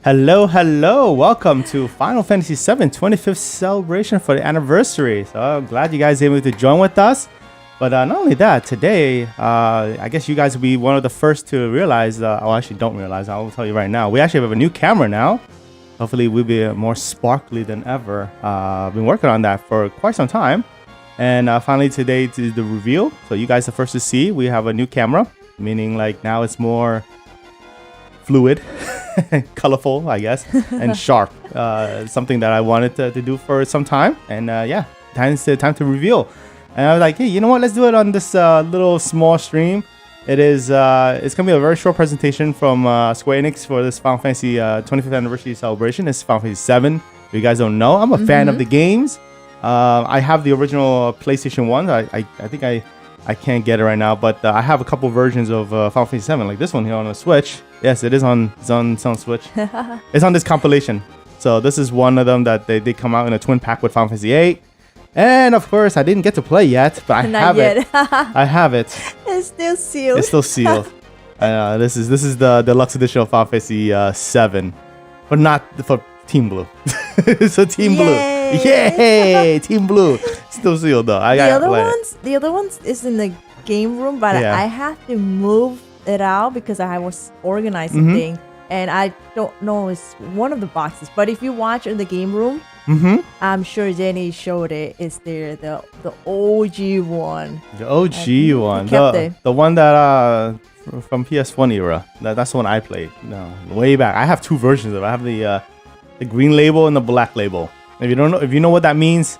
Hello, hello. Welcome to Final Fantasy VII 25th celebration for the anniversary. So I'm glad you guys are able to join with us. But not only that, today, I guess you guys will be one of the first to realize, actually don't realize, I will tell you right now, we actually have a new camera now. Hopefully we'll be more sparkly than ever. I've been working on that for quite some time. And finally today is the reveal. So you guys are first to see, we have a new camera, meaning like now it's more fluid, colorful, I guess, and sharp. Something that I wanted to do for some time. And yeah, time to reveal. And I was like, hey, you know what? Let's do it on this little small stream. It's gonna be a very short presentation from Square Enix for this Final Fantasy 25th anniversary celebration. It's Final Fantasy VII. If you guys don't know, I'm a fan of the games. I have the original PlayStation 1. I think I can't get it right now, but I have a couple versions of Final Fantasy 7, like this one here on the Switch. Yes, it is on Switch. It's on this compilation. So this is one of them that they come out in a twin pack with Final Fantasy 8. And of course, I didn't get to play yet, but I have it. I have it. It's still sealed. It's still sealed. This is the deluxe edition of Final Fantasy 7, but not for Team Blue. So Team Blue, yay! Team Blue, still sealed though. The other ones is in the game room, but yeah. I have to move it out because I was organizing thing, and I don't know it's one of the boxes. But if you watch in the game room. I'm sure Jenny showed it. It's there, the OG one. The OG one, the one that from PS1 era. That's the one I played. No, way back. I have two versions of it. I have the green label and the black label. If you know what that means,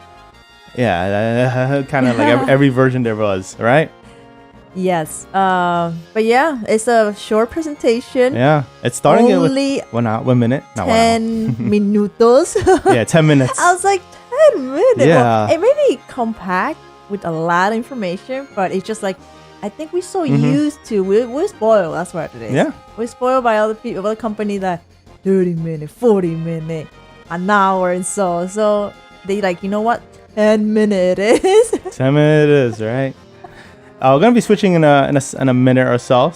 yeah, kind of like every version there was, right? Yes. But yeah, it's a short presentation. Yeah, it's starting only with 1 minute. Not 10 minutos. Yeah, 10 minutes. I was like, 10 minutes. Yeah. Well, it may be compact with a lot of information, but it's just like, I think we're so used to, we're spoiled. That's what it is. Yeah. We're spoiled by other people, other companies that 30 minutes, 40 minutes, an hour and so. So they like, you know what? 10 minutes it is. 10 minutes, right? We're gonna be switching in a minute or so,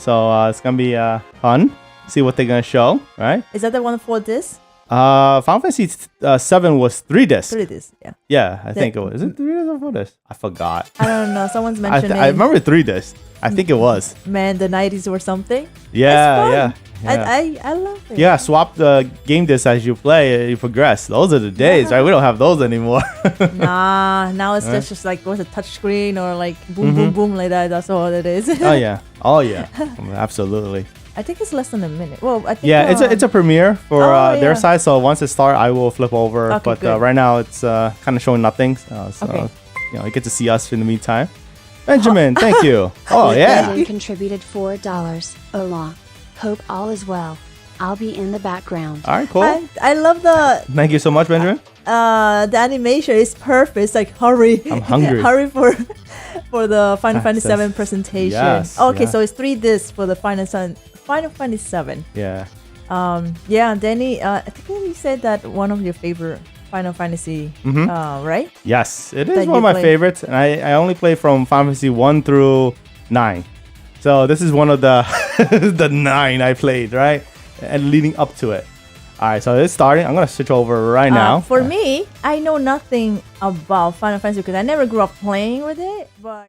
it's gonna be fun. See what they're gonna show, right? Is that the one for this? Final Fantasy 7 was 3 discs. 3 discs, yeah. Yeah, I think it was. Is it 3 discs or 4 discs? I forgot. I don't know. Someone's mentioning. I remember 3 discs. I think it was. Man, the 90s or something. Yeah. I love it. Yeah, swap the game discs as you play, you progress. Those are the days, right? We don't have those anymore. Nah, now it's just like what's a touch screen or like boom, boom, boom like that. That's all it is. Oh yeah, absolutely. I think it's less than a minute. Well, I think it's a premiere for their side. So once it starts, I will flip over. Okay, but right now it's kind of showing nothing. So you get to see us in the meantime. Benjamin, thank you. Oh yeah. Benjamin contributed $4. Hola. Hope all is well. I'll be in the background. All right, cool. I love the. Thank you so much, Benjamin. The animation is perfect. It's like hurry. I'm hungry. Hurry for the Final Fantasy 7 presentation. Yes, okay, so it's 3 discs for the Final Fantasy 7. Yeah. Yeah, Danny. I think you said that one of your favorite Final Fantasy, right? Yes, it is one of my favorites, and I only play from Final Fantasy 1 through 9. So this is one of the the 9 I played, right? And leading up to it. All right, so it's starting. I'm gonna switch over right now. For me, I know nothing about Final Fantasy because I never grew up playing with it. But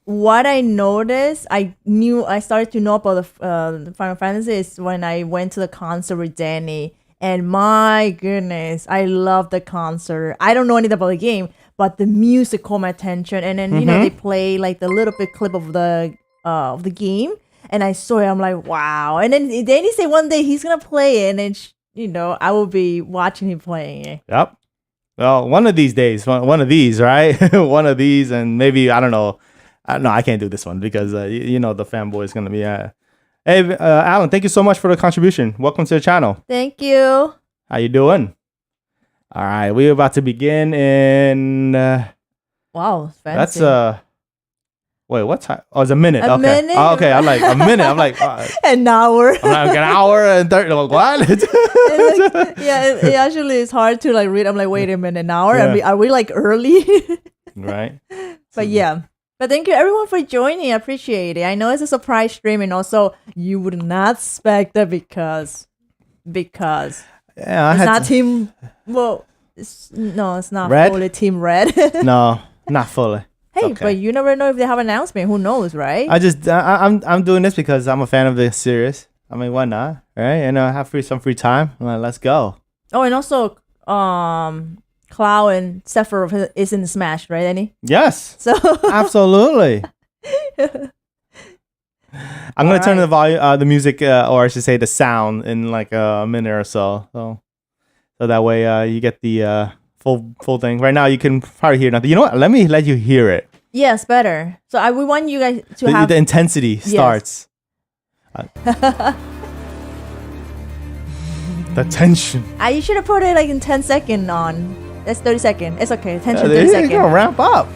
what I noticed, I started to know about the Final Fantasy is when I went to the concert with Danny. And my goodness, I love the concert. I don't know anything about the game, but the music caught my attention. And then they play like the little bit clip of the game, and I saw it. I'm like, wow. And then he said one day he's gonna play it, and then I will be watching him playing it. Yep. Well, one of these days, one of these, right? One of these, and maybe I don't know. No, I can't do this one because the fanboy is gonna be. Hey, Alan, thank you so much for the contribution. Welcome to the channel. Thank you. How you doing? All right, we're about to begin in... wow, fancy. That's... Wait, what time? Oh, it's a minute. A minute? Oh, okay, I'm like, a minute. I'm like... an hour. I'm like, an hour and 30... Like, what? It actually is hard to like read. I'm like, wait a minute, an hour? Yeah. Are we like early? Right. But yeah. But thank you everyone for joining. I appreciate it. I know it's a surprise stream, and also you would not expect that because Yeah, it's not team. Well, it's not Red? fully team red. No, not fully. Hey, Okay. but you never know if they have an announcement. Who knows, right? I'm doing this because I'm a fan of the series. I mean, why not, right? And I have some free time. I'm like, let's go. Oh, and also, Cloud and Sephiroth is in Smash, right, Annie? Yes, So absolutely. I'm gonna turn the volume, the music, or I should say, the sound in like a minute or so. So that way, you get the full thing. Right now, you can probably hear nothing. You know what? Let me let you hear it. yes, better. So we want you guys to have. The intensity starts. The tension. You should have put it like in 10 second on. That's 30 second. It's okay. Tension 30 You're second. gonna ramp up,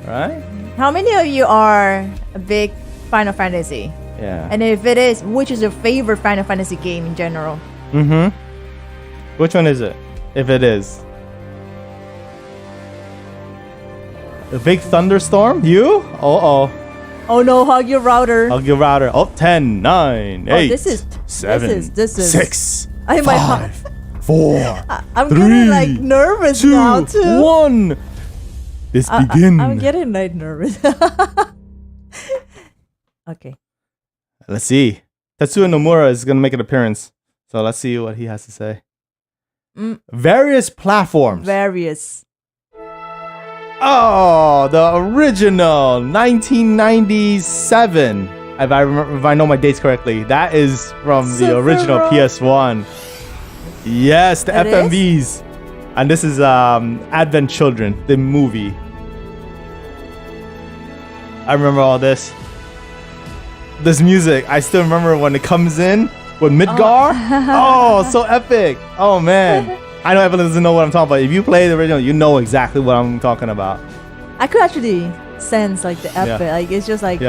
right? How many of you are a big Final Fantasy? Yeah. And if it is, which is your favorite Final Fantasy game in general? Mm-hmm. Which one is it? If it is. The big thunderstorm? You? Oh. Oh no, hug your router. Hug your router. Oh, 10, 9, 8, this is 7, this is 6, I might 5, 4, I'm 3, getting like nervous 2, now too. 1. This begins. I'm getting like nervous. Okay. Let's see. Tetsuya Nomura is going to make an appearance. So let's see what he has to say. Various platforms. Various. Oh, the original 1997. If I know my dates correctly, that is from the original PS1. Yes, the It FMVs. And this is Advent Children, the movie. I remember all this. This music, I still remember when it comes in with Midgar. Oh, so epic. Oh, man. I know Evelyn doesn't know what I'm talking about. If you play the original, you know exactly what I'm talking about. I could actually sense like the epic. Like it's just like,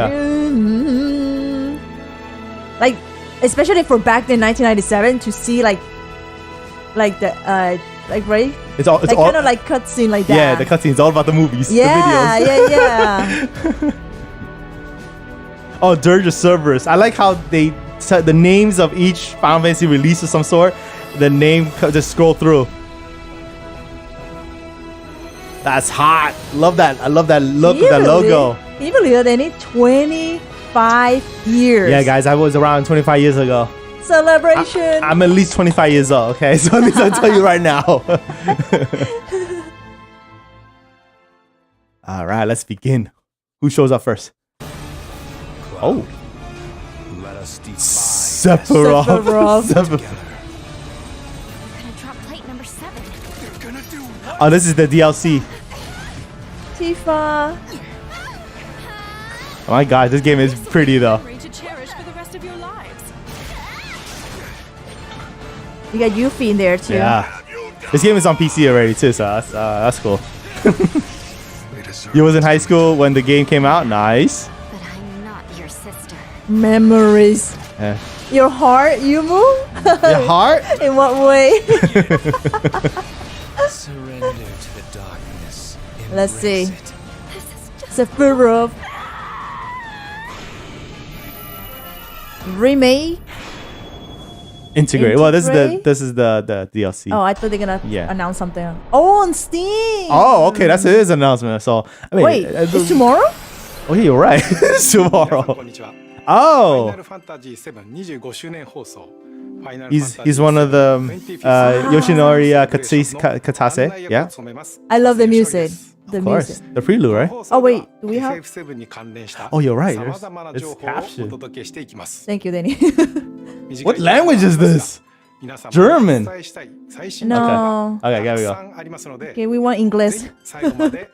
like especially for back in 1997 to see like the like right. It's all like kind of like cutscene like that. Yeah, the cutscene is all about the movies. Yeah, the videos. yeah. Oh, Dirge of Cerberus. I like how they the names of each Final Fantasy release of some sort. The name just scroll through. That's hot. Love that. I love that look with that logo. Can you believe that they need 25 years? Yeah, guys, I was around 25 years ago. Celebration. I'm at least 25 years old, okay? So at least I'll tell you right now. All right, let's begin. Who shows up first? Oh. Let us defy Sephiroth. Oh, this is the DLC. Tifa. Oh my god, this game is pretty though. You got Yuffie in there too. Yeah. This game is on PC already too, so that's cool. You was in high school when the game came out? Nice. But I'm not your sister. Memories. Yeah. Your heart, you move? Your heart? In what way? surrender to the darkness. Let's see. Embrace it. Sephiroth. Remake. Integrate. Well, this Integrate? is the DLC. Oh, I thought they're gonna Yeah. announce something. Oh, on Steam. Oh, okay, that's his announcement. So I mean, Wait, it's tomorrow? Oh, yeah, you're right. It's tomorrow. Oh, he's one of the Yoshinori Katase. Yeah, I love the music. The of course. music. The prelude, right? Oh wait, do we have? Oh, you're right. It's captioned. Thank you, Danny. What language is this? German. No. Okay, there we go. Okay, we want English. I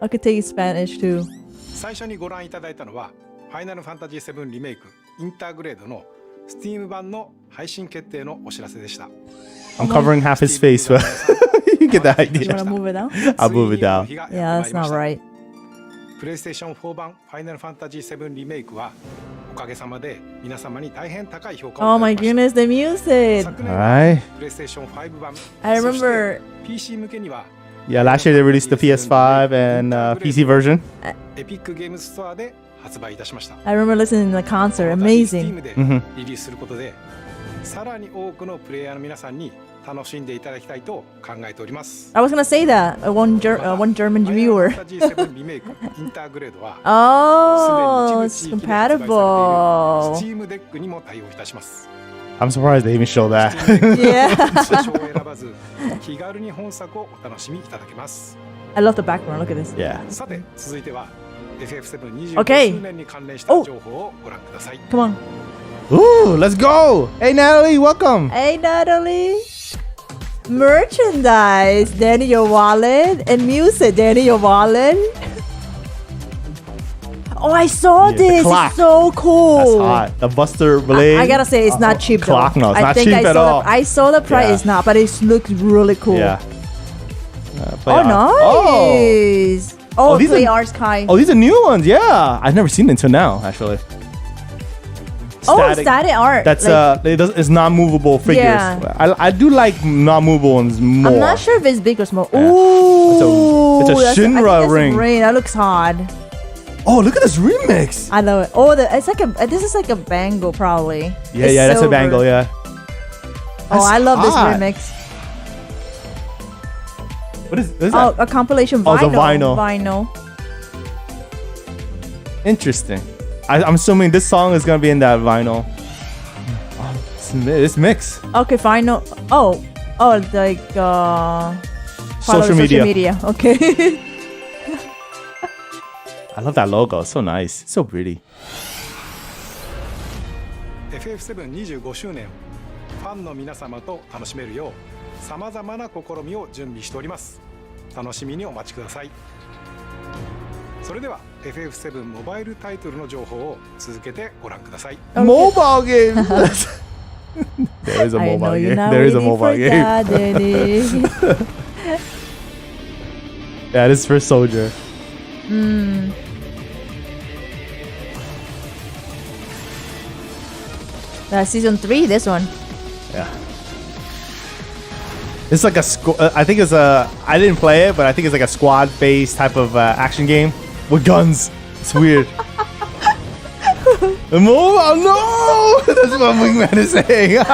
could take Spanish too. 最初にご覧いただいたのはファイナルファンタジー7リメイクインターグレードの Steam 版の配信決定のお知らせでした。 I'm covering half his face, but you get the You wanna idea. move it down? I'll move it down. Yeah, that's not right. プレイステーション4版ファイナルファンタジー7リメイクはおかげさまで皆様に大変高い評価を Oh いた my だきました。 goodness, the music. 昨年 Alright. プレイステーション5版 I remember. そして PC 向けには Yeah, last year they released the PS5 and PC version. エピックゲームストアで発売いたしました。 I remember listening to the concert. この度 Amazing. Steam でリリースすることで、さらに多くのプレイヤーの皆さんに楽しんでいただきたいと考えております。 I was gonna say that one German viewer. ファイナルファンタジー7リメイクインターグレードは Oh, す it's でに一部地域で発売されている compatible. Steam デックにも対応いたします。 I'm surprised they even show that. Yeah. 場所を選ばず気軽に本作をお楽しみいただけます。 I love the background. Look at this. Yeah. さて続いては FF7 Okay. 25周年に関連した情報をご覧ください。 Come on. Ooh, let's go. Hey, Natalie, welcome. Hey, Natalie. Merchandise. Danny, your wallet. And music. Danny, your wallet. Oh, I saw Yeah, the this. clock. It's so cool. That's hot. The Buster Blade. I gotta say, it's not cheap though. Clock, no, it's I not think cheap I at saw all. I saw the price. Yeah. It's not, but it looks really cool. Yeah. Oh, nice. Oh, these Play are- Art Sky. Oh, these are new ones. Yeah, I've never seen it until now, actually. Static art. That's like, it's non-movable figures. Yeah. I do like non-movable ones more. I'm not sure if it's big or small. Yeah. Ooh, It's a I think Shinra that's a ring. That looks hard. Oh, look at this remix. I love it. Oh, it's like this is like a bangle probably. Yeah, It's yeah, that's a silver. bangle. Yeah. Oh, I love this hot. remix. What is that? Oh, a compilation Oh, vinyl. it's a vinyl. Vinyl. Interesting. I'm assuming this song is gonna be in that vinyl. Oh, this mix. Okay, vinyl. Oh, like follow Social media. Okay. I love that logo. It's so nice. It's so pretty. FF7 25周年ファンの皆様と楽しめるようさまざまな試みを準備しております。楽しみにお待ちください。それでは FF7 モバイルタイトルの情報を続けてご覧ください。 Mobile game. There is a I know mobile you're game. not There is a waiting mobile for game. that, Danny. Yeah, this is for Soldier. Season 3, this one. Yeah. It's like a I think it's a. I didn't play it, but I think it's like a squad-based type of action game with guns. It's weird. Mobile, no! That's what Wingman is saying.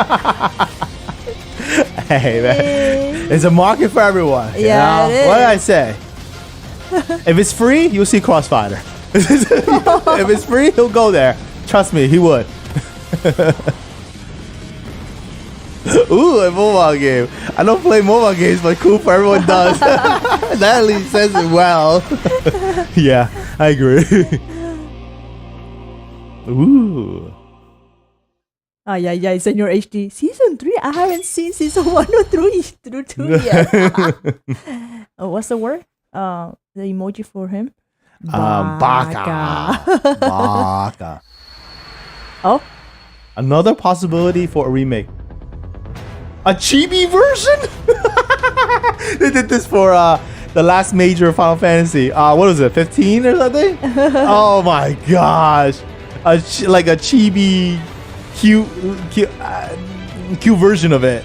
Hey, man. It's a market for everyone. you Yeah, know? it What did I is. say? If it's free, you'll see Crossfighter. If it's free, he'll go there. Trust me, he would. Ooh, a mobile game. I don't play mobile games, but cool for everyone does. Natalie says it well. Yeah, I agree. Ooh. Oh, yeah, Senior HD. Season 3? I haven't seen season 1 or 3 through 2 yet. Oh, what's the word? The emoji for him? Baka. Baka. Oh, Another possibility for a remake. A chibi version? They did this for the last major Final Fantasy. What was it, 15 or something? Oh my gosh. Like a chibi cute version of it.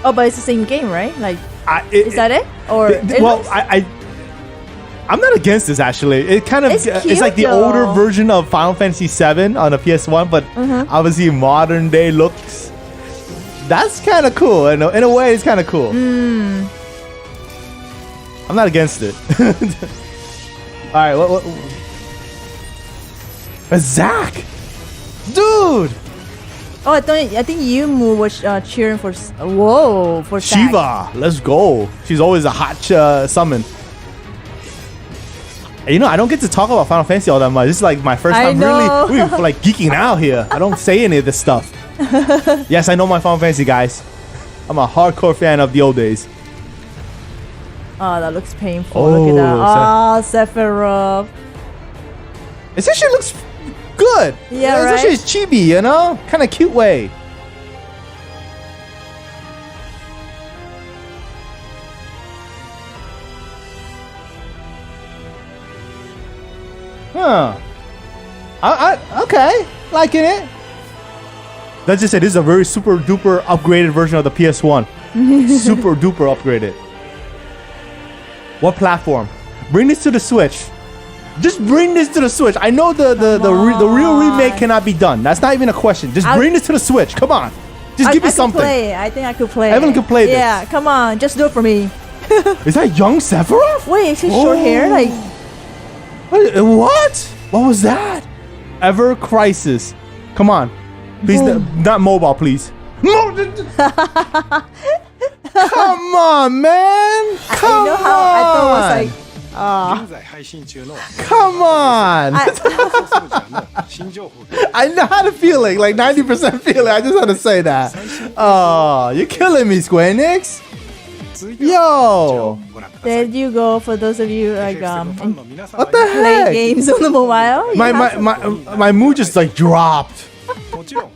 oh, but it's the same game, right? Like, Is is that it? Or it well, looks- I'm not against this actually. It kind of It's it's like the cute, older though. version of Final Fantasy VII on the PS1, but obviously modern day looks. That's kind of cool. In a way, it's kind of cool. I'm not against it. All right, what? A Zack, dude. Oh, I think Yumu was cheering for for Zack. Shiva, let's go. She's always a hot summon. You know, I don't get to talk about Final Fantasy all that much. This is like my first I time know. really like geeking out here. I don't say any of this stuff. Yes, I know my Final Fantasy, guys. I'm a hardcore fan of the old days. Oh, that looks painful. Look at that. Oh, Sephiroth. It actually looks good. Yeah, It's actually chibi, you know? Kind of cute way. Huh. Okay. Liking it. Let's just say this is a very super duper upgraded version of the PS1. Super duper upgraded. What platform? Bring this to the Switch. Just bring this to the Switch. I know the real remake cannot be done. That's not even a question. Just bring this to the Switch. Come on. Just give me something. Play. I think I could play. Evan can play this. Yeah, come on. Just do it for me. Is that young Sephiroth? Wait, is he short hair? Like, what? What was that? Ever Crisis. Come on. Please, not mobile, please. Come on, man. Come you know how I thought it was like, 現在配信中の Come on. ソルジャーの新情報が I know how to feel it, like 90% feeling. I just had to say that. Oh, you're killing me, Square Enix. 続いては Yo. ご覧ください there you go for those of you like ファンの皆様 What the play heck? games on the mobile. My mood just like dropped. もちろん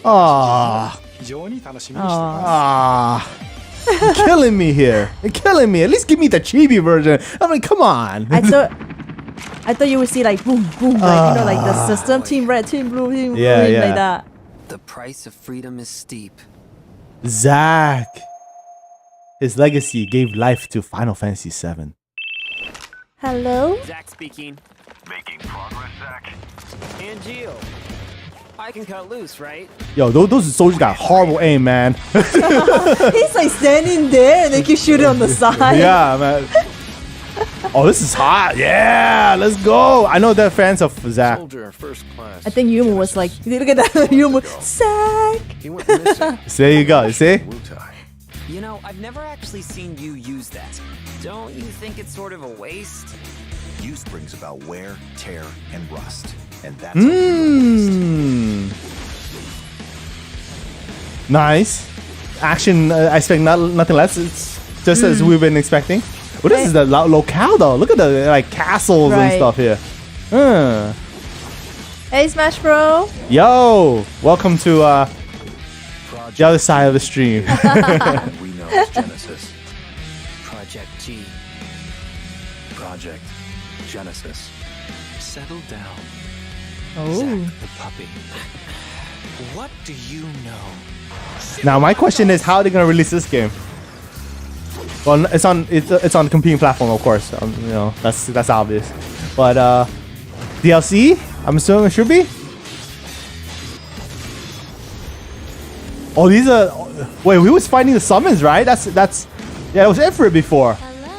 Ah. 非常に楽しみにしていま Ah. You're killing me here. You're killing me. At least give me the chibi version. I mean, come on. I thought you would see like boom, boom, like you know, like the system, team red, team blue, team green, like that. The price of freedom is steep. Zach. His legacy gave life to Final Fantasy VII. Hello. Zach speaking. Making progress, Zach. And Gio. I can cut loose, right? Yo, those soldiers got horrible aim, man. He's like standing there and they keep shooting on the side. Yeah, man. Oh, this is hot. Yeah, let's go. I know they're fans of Zach. Soldier first class. I think Yumu was like, look at that, Yumu, Zack. He went missing. So there you go. You see? Wu-Tai. You know, I've never actually seen you use that. Don't you think it's sort of a waste? Use brings about wear, tear, and rust. And that's Mmm. Nice. Action, I expect nothing less. It's just as we've been expecting. Well, this is the locale, though. Look at the like castles and Right. stuff here. Hey, Smash Bro. Yo, welcome to the other side of the stream. we know as Genesis. Project G. Project Genesis. Settle down. Oh. Zack the puppy. What do you know? Now, my question is, how are they gonna release this game? Well, it's on competing platform, of course. You know, that's obvious. But DLC, I'm assuming it should be. Oh, these are. Wait, we was fighting the summons, right? That's. Yeah, it was Ifrit before. Hello?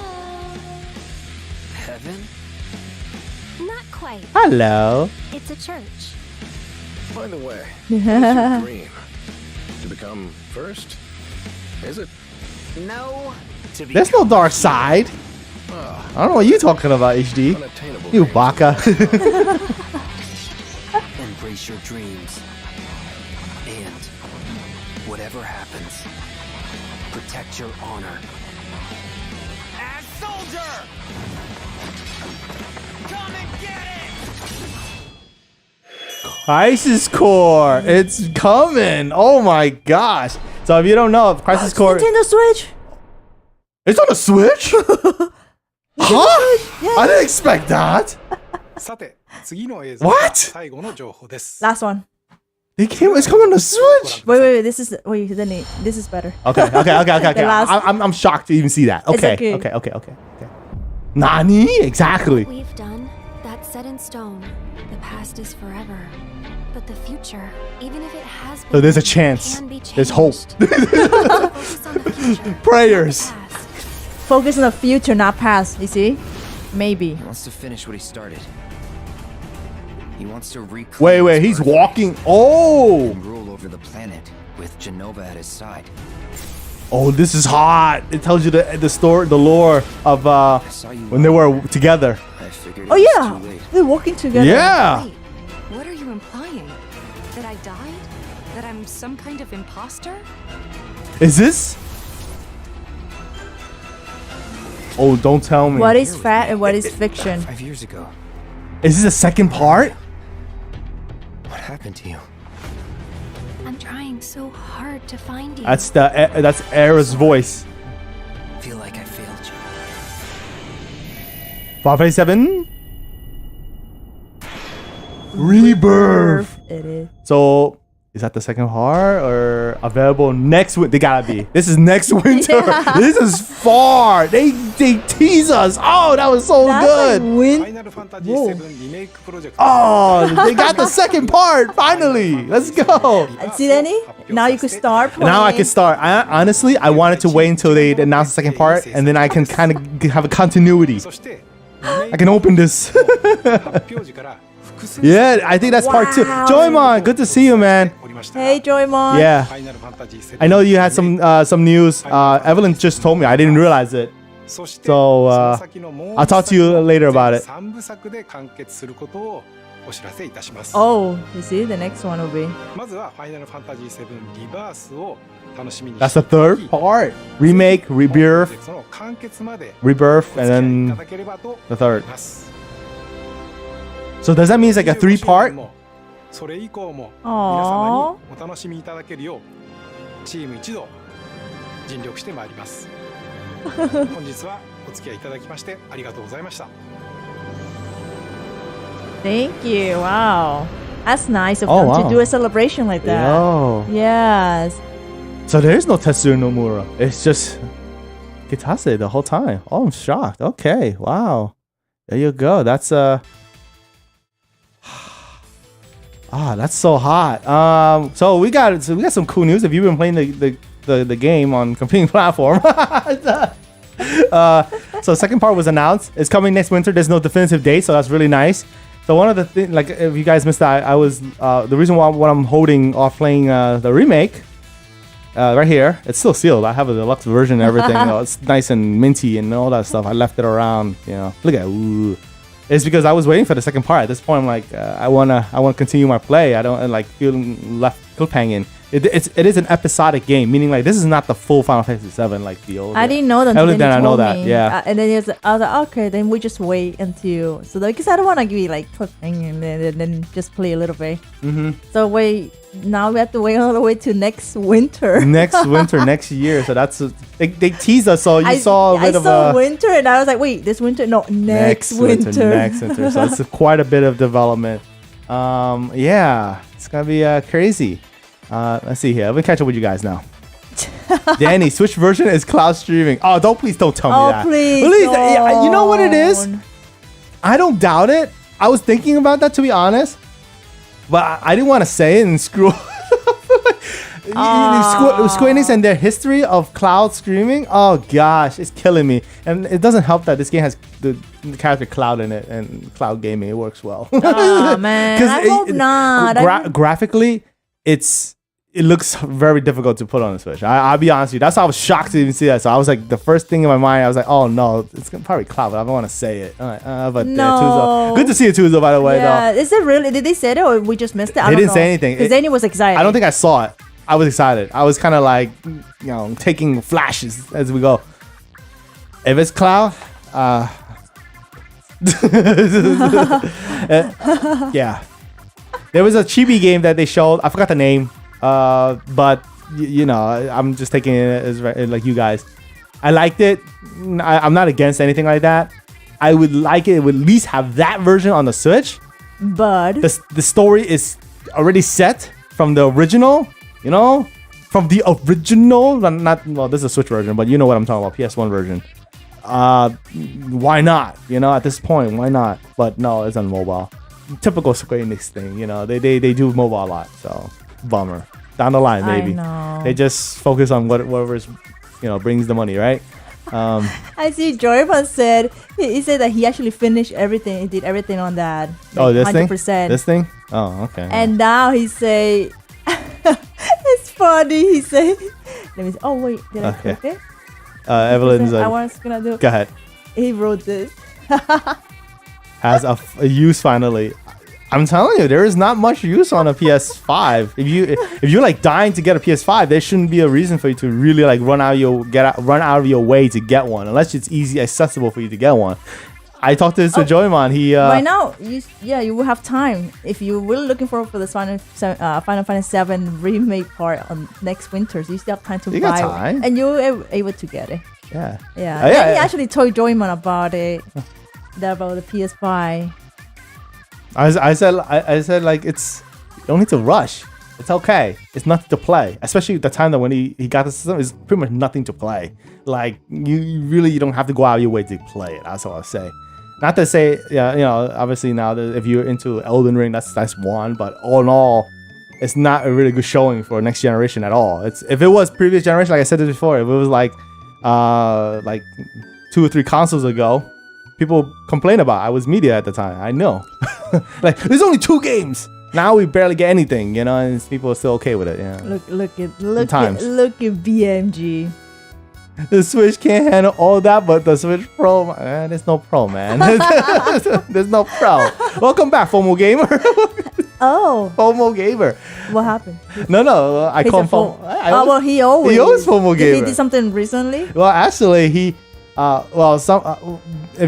Heaven? Not quite. Hello. It's a church. By the way, what's your dream? To become first? Is it? No. To be There's no dark side. I don't know what you're talking about, HD. Unattainable. You dreams. baka. Embrace your dreams. And whatever happens, protect your honor. as soldier. Come and get it. Crisis Core. It's coming. Oh my gosh. So if you don't know, Crisis Core. Nintendo Switch. It's on the Switch? Huh? I didn't expect that. さて次の映像が What? 最後の情報です Last one. It's coming on the Switch. Wait. This is this is better. Okay. The last- I'm shocked to even see that. It's Okay. okay. Okay. Nani? Exactly. What we've done, that's set in stone. The past is forever. But the future, even if it has been, So there's a chance. can be There's hope. changed. Focus on the future. Prayers. not the past. Focus on the future, not past. You see? Maybe. He wants to finish what he started. He wants to reclaim Wait. his He's Earth walking. Oh. and rule over the planet with Genova at his side. Oh, this is hot. It tells you the story, the lore of I saw you when they were together. I figured it Oh was yeah, too late. they're walking together. Yeah. Wait, what are you implying? That I died? That I'm some kind of imposter? Is this? Oh, don't tell me. What is fact and what is fiction? 5 years ago. Is this a second part? What happened to you? I'm trying so hard to find you. That's Era's voice. I feel like I failed you. Final Fantasy 7 Rebirth. It is. So Is that the second part or available next winter? They gotta be. This is next winter. Yeah. This is far. They tease us. Oh, that was so That's good. like ファイナルファンタジー7リメイクプロジェクト Oh, they got the second part. Finally. Let's go. See, Danny? Now you could start playing. Now I can start. Honestly, I wanted to wait until they announce the second part, and then I can kind of have a continuity. そして I can open this. 発表時から複数 Yeah, I think that's part 2. Wow. Joymon, good to see you, man. おりましたが Hey, Joymon. Yeah. ファイナルファンタジー7 I know you had some news. Evelyn just told me. I didn't realize it. そして So, その先のもう I'll talk to you later about it. 3部作で完結することをお知らせいたします。 Oh, you see, the next one will be. まずはファイナルファンタジー7リバースを楽しみに That's the third part. Remake, rebirth, その完結まで rebirth, お付き合い and いた then だければと the third. 思います。 So does that mean it's like a 25 3-part? もそれ以降も Aww. 皆様にお楽しみいただけるようチーム一同尽力してまいります。本日はお付き合いいただきましてありがとうございました。 Thank you. Wow. That's nice of Oh, them wow. to do a celebration like that. Yo. Yes. So there is no Tetsuya Nomura. It's just Kitase the whole time. Oh, I'm shocked. Okay. Wow. There you go. That's that's so hot. So we got some cool news. If you've been playing the game on competing platform. So second part was announced. It's coming next winter. There's no definitive date, so that's really nice. So one of the things, like if you guys missed that, I was the reason why what I'm holding off playing the remake right here. It's still sealed. I have a deluxe version and everything. It's nice and minty and all that stuff. I left it around. Look at it. Ooh. It's because I was waiting for the second part. At this point, I'm like, I wanna continue my play. I don't like feeling left cliffhanging. It is an episodic game, meaning like this is not the full Final Fantasy 7 like the old. I didn't know that until Then you I know told that, me. yeah. And then I was like, okay, then we just wait until because I don't want to be like cliffhanging and then just play a little bit. Mm-hmm. So wait, now we have to wait all the way to next winter. Next winter, next year. So that's they teased us. So you saw a bit I of saw a winter and I was like, wait, this winter? No, next winter. Next winter. So it's quite a bit of development. Yeah, it's gonna be crazy. Let's see here. Let me catch up with you guys now. Danny, Switch version is cloud streaming. Oh, please don't tell me that. Please Yeah, you know what it is? don't. I don't doubt it. I was thinking about that, to be honest, but I didn't want to say it and screw. Square Enix and their history of cloud streaming. Oh gosh, it's killing me. And it doesn't help that this game has the character Cloud in it, and cloud gaming it works well. Oh man, I hope not. Graphically, it looks very difficult to put on the Switch. I'll be honest with you. That's why I was shocked to even see that. So I was like, the first thing in my mind, I was like, oh no, it's probably Cloud, but I don't want to say it. I'm like, but No. Tuzo. Good to see you, Tuzo, by the way. Yeah, is it really? Did they say it or we just missed it? I They don't didn't know. say anything. Because Danny was excited. I don't think I saw it. I was excited. I was kind of like, taking flashes as we go. If it's Cloud, yeah. There was a chibi game that they showed. I forgot the name. But I'm just taking it as like you guys. I liked it. I'm not against anything like that. I would like it. It would at least have that version on the Switch. But The story is already set from the original. From the original. This is a Switch version, but you know what I'm talking about. PS1 version. Why not? At this point, why not? But no, it's on mobile. Typical Square Enix thing. They do mobile a lot. So bummer. Down the line, maybe. I know. They just focus on whatever's, brings the money, right? I see Joyman said he said that he actually finished everything. He did everything on that. This 100%. thing? This thing? Oh, okay. And now he say, it's funny. He say, let me see. Oh wait, did I Okay. click it? Evelyn's I like, was gonna do. go ahead. He wrote this. Has a use finally. I'm telling you, there is not much use on a PS5. If you're like dying to get a PS5, there shouldn't be a reason for you to really like run out of your way to get one, unless it's easy accessible for you to get one. I talked to Joymon. He By now, you will have time if you really looking forward for the Final Fantasy VII remake part on next winter. So you still have time to You buy got time. it, and you're able to get it. yeah. Yeah, Oh, Then he actually told Joyman about it, about the PS5. I said like you don't need to rush. It's okay. It's nothing to play. Especially the time that when he got the system, it's pretty much nothing to play. Like you don't have to go out of your way to play it. That's all I'll say. Not to say, obviously now that if you're into Elden Ring, that's one. But all in all, it's not a really good showing for next generation at all. If it was previous generation, like I said this before, if it was like 2 or 3 consoles ago, people complain about it. I was media at the time. I know. Like there's only 2 games. Now we barely get anything, and people are still okay with it. Yeah. Look at BMG. The Switch can't handle all that, but the Switch Pro, there's no Pro, man. There's no Pro. Welcome back, FOMO Gamer. Oh. FOMO Gamer. What happened? No, I call him FOMO. He always FOMO Gamer. He did something recently? Well, actually, if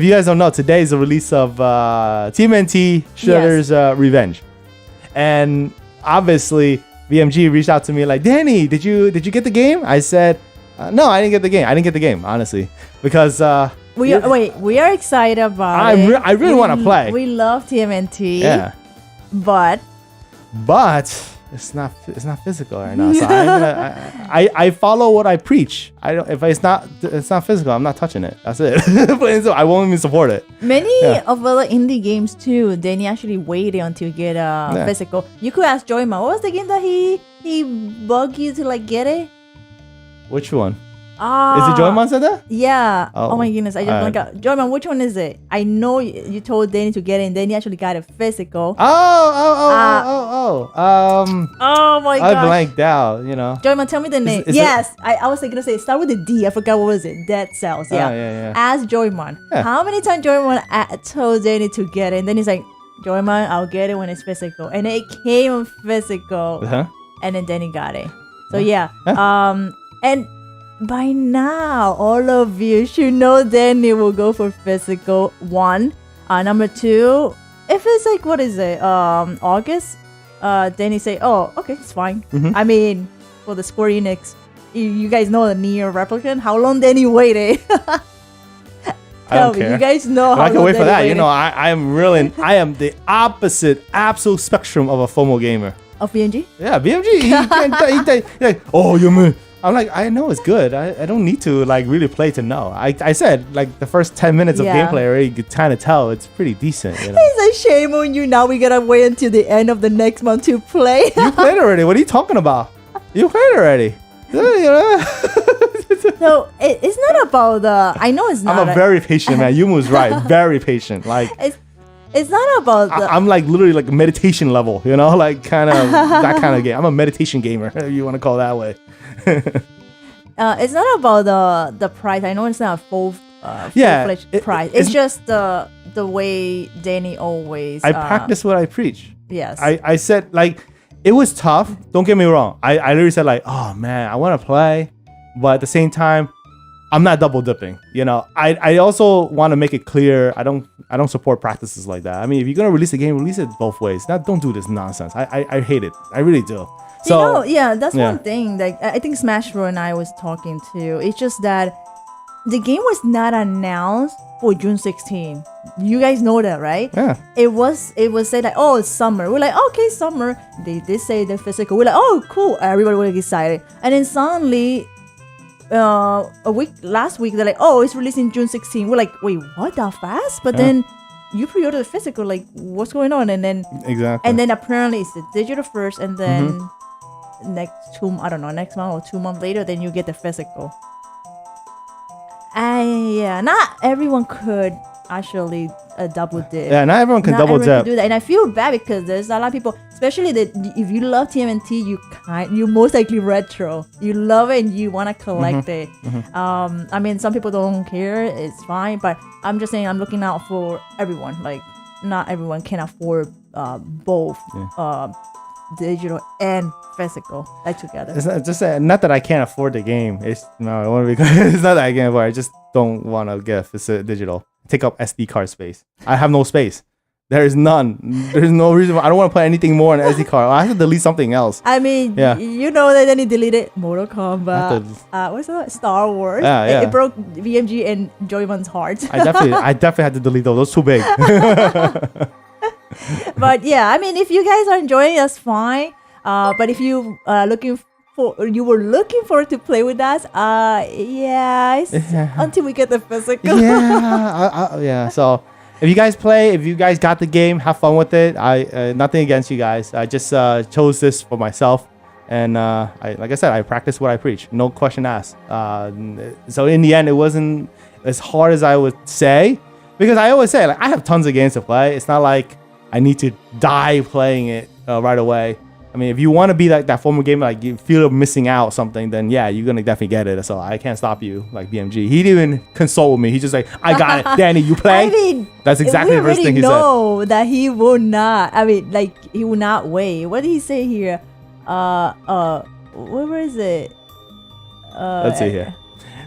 you guys don't know, today is the release of TMNT Shredder's Revenge. And obviously, BMG reached out to me like, Danny, did you get the game? I said, no, I didn't get the game. I didn't get the game, honestly, because we are excited about it. I really want to play. We love TMNT. Yeah, but it's not physical right now. So I follow what I preach. If it's not physical, I'm not touching it. That's it. I won't even support it. Many of other indie games too, Danny actually waited until get physical. You could ask Joyman, what was the game that he bugged you to like get it? Which one? Is it Joyman said that? Yeah. Oh my goodness, I just forgot. Joyman, which one is it? I know you told Danny to get it, and Danny actually got it physical. Oh my god! I blanked out. Joyman, tell me the name. Yes, I was gonna say start with the D. I forgot what was it. Dead Cells. Yeah. Yeah. Ask Joyman. Yeah. How many times Joyman told Danny to get it, and then he's like, Joyman, I'll get it when it's physical, and it came physical, and then Danny got it. So and by now, all of you should know Danny will go for physical 1. Number 2, if it's like, what is it, August, Danny say, oh, okay, it's fine. Mm-hmm. I mean, for the Square Enix, you guys know the Nier Replicant? How long Danny waited? Tell me, you guys know how long I can wait for that. Waited. I am the opposite, absolute spectrum of a FOMO gamer. Of BMG? Yeah, BMG. He like, oh, you mean... I'm like, I know it's good. I don't need to like really play to know. I said like the first 10 minutes of gameplay already, you could kind of tell it's pretty decent. It's a shame on you. Now we gotta wait until the end of the next month to play. You played already. What are you talking about? You played already. No, it's not about the. I know it's not. I'm a very patient man. Yumu was right. Very patient. Like it's not about the. I'm like literally like meditation level. Like kind of that kind of game. I'm a meditation gamer. If you want to call it that way. It's not about the price. I know it's not a full-fledged price. It's just the way Danny always. I practice what I preach. Yes. I said like it was tough. Don't get me wrong. I literally said like, oh man, I want to play, but at the same time, I'm not double dipping. I also want to make it clear I don't support practices like that. I mean, if you're gonna release a game, release it both ways. Don't do this nonsense. I hate it. I really do. So, that's one thing. Like I think Smash Bros. And I was talking to. It's just that the game was not announced for June 16. You guys know that, right? Yeah. It was said like, oh, it's summer. We're like, okay, summer. They did say the physical. We're like, oh, cool. Everybody was excited. And then suddenly, last week, they're like, oh, it's releasing June 16. We're like, wait, what? That fast? But then you pre-order the physical. Like, what's going on? And then apparently it's the digital first, and then. Next month or 2 months later, then you get the physical. Not everyone could actually double dip. Yeah, not everyone can double dip. Do that, and I feel bad because there's a lot of people, especially that if you love TMNT, you most likely retro. You love it and you want to collect it. Mm-hmm. I mean, some people don't care. It's fine, but I'm just saying I'm looking out for everyone. Like, not everyone can afford both. Digital and physical together. It's not that I can't afford the game. It's not that I can't afford. I just don't want to get digital. Take up SD card space. I have no space. There is none. There's no reason why I don't want to play anything more on an SD card. I have to delete something else. I mean, you know that then he deleted Mortal Kombat. What's that? Star Wars. Yeah. It broke VMG and Joyman's heart. I definitely had to delete those. Those too big. But I mean, if you guys are enjoying it, that's fine. But if you you were looking forward to play with us, until we get the physical. Yeah. So if you guys play, if you guys got the game, have fun with it. I nothing against you guys. I just chose this for myself, and like I said, I practice what I preach. No question asked. So in the end, it wasn't as hard as I would say, because I always say, like, I have tons of games to play. It's not like I need to die playing it right away. I mean, if you want to be like that former gamer, like you feel missing out something, then yeah, you're gonna definitely get it. So I can't stop you, like BMG. He didn't even consult with me. He's just like, I got it, Danny. You play. I mean, that's exactly the first thing he said. We know that he will not. I mean, like, he will not wait. What did he say here? Where is it? Let's see here.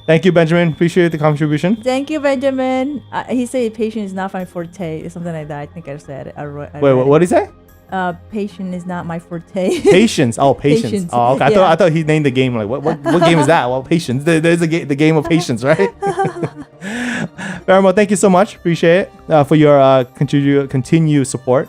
Thank you, Benjamin. Appreciate the contribution. Thank you, Benjamin. He said patience is not my forte, something like that. I think I said it. Wait, what did he say? Patience is not my forte. Patience. Oh, patience. Oh, okay. I thought he named the game. Like, what game is that? Well, patience. There's the game of patience, right? Baramo, thank you so much. Appreciate it for your continued support.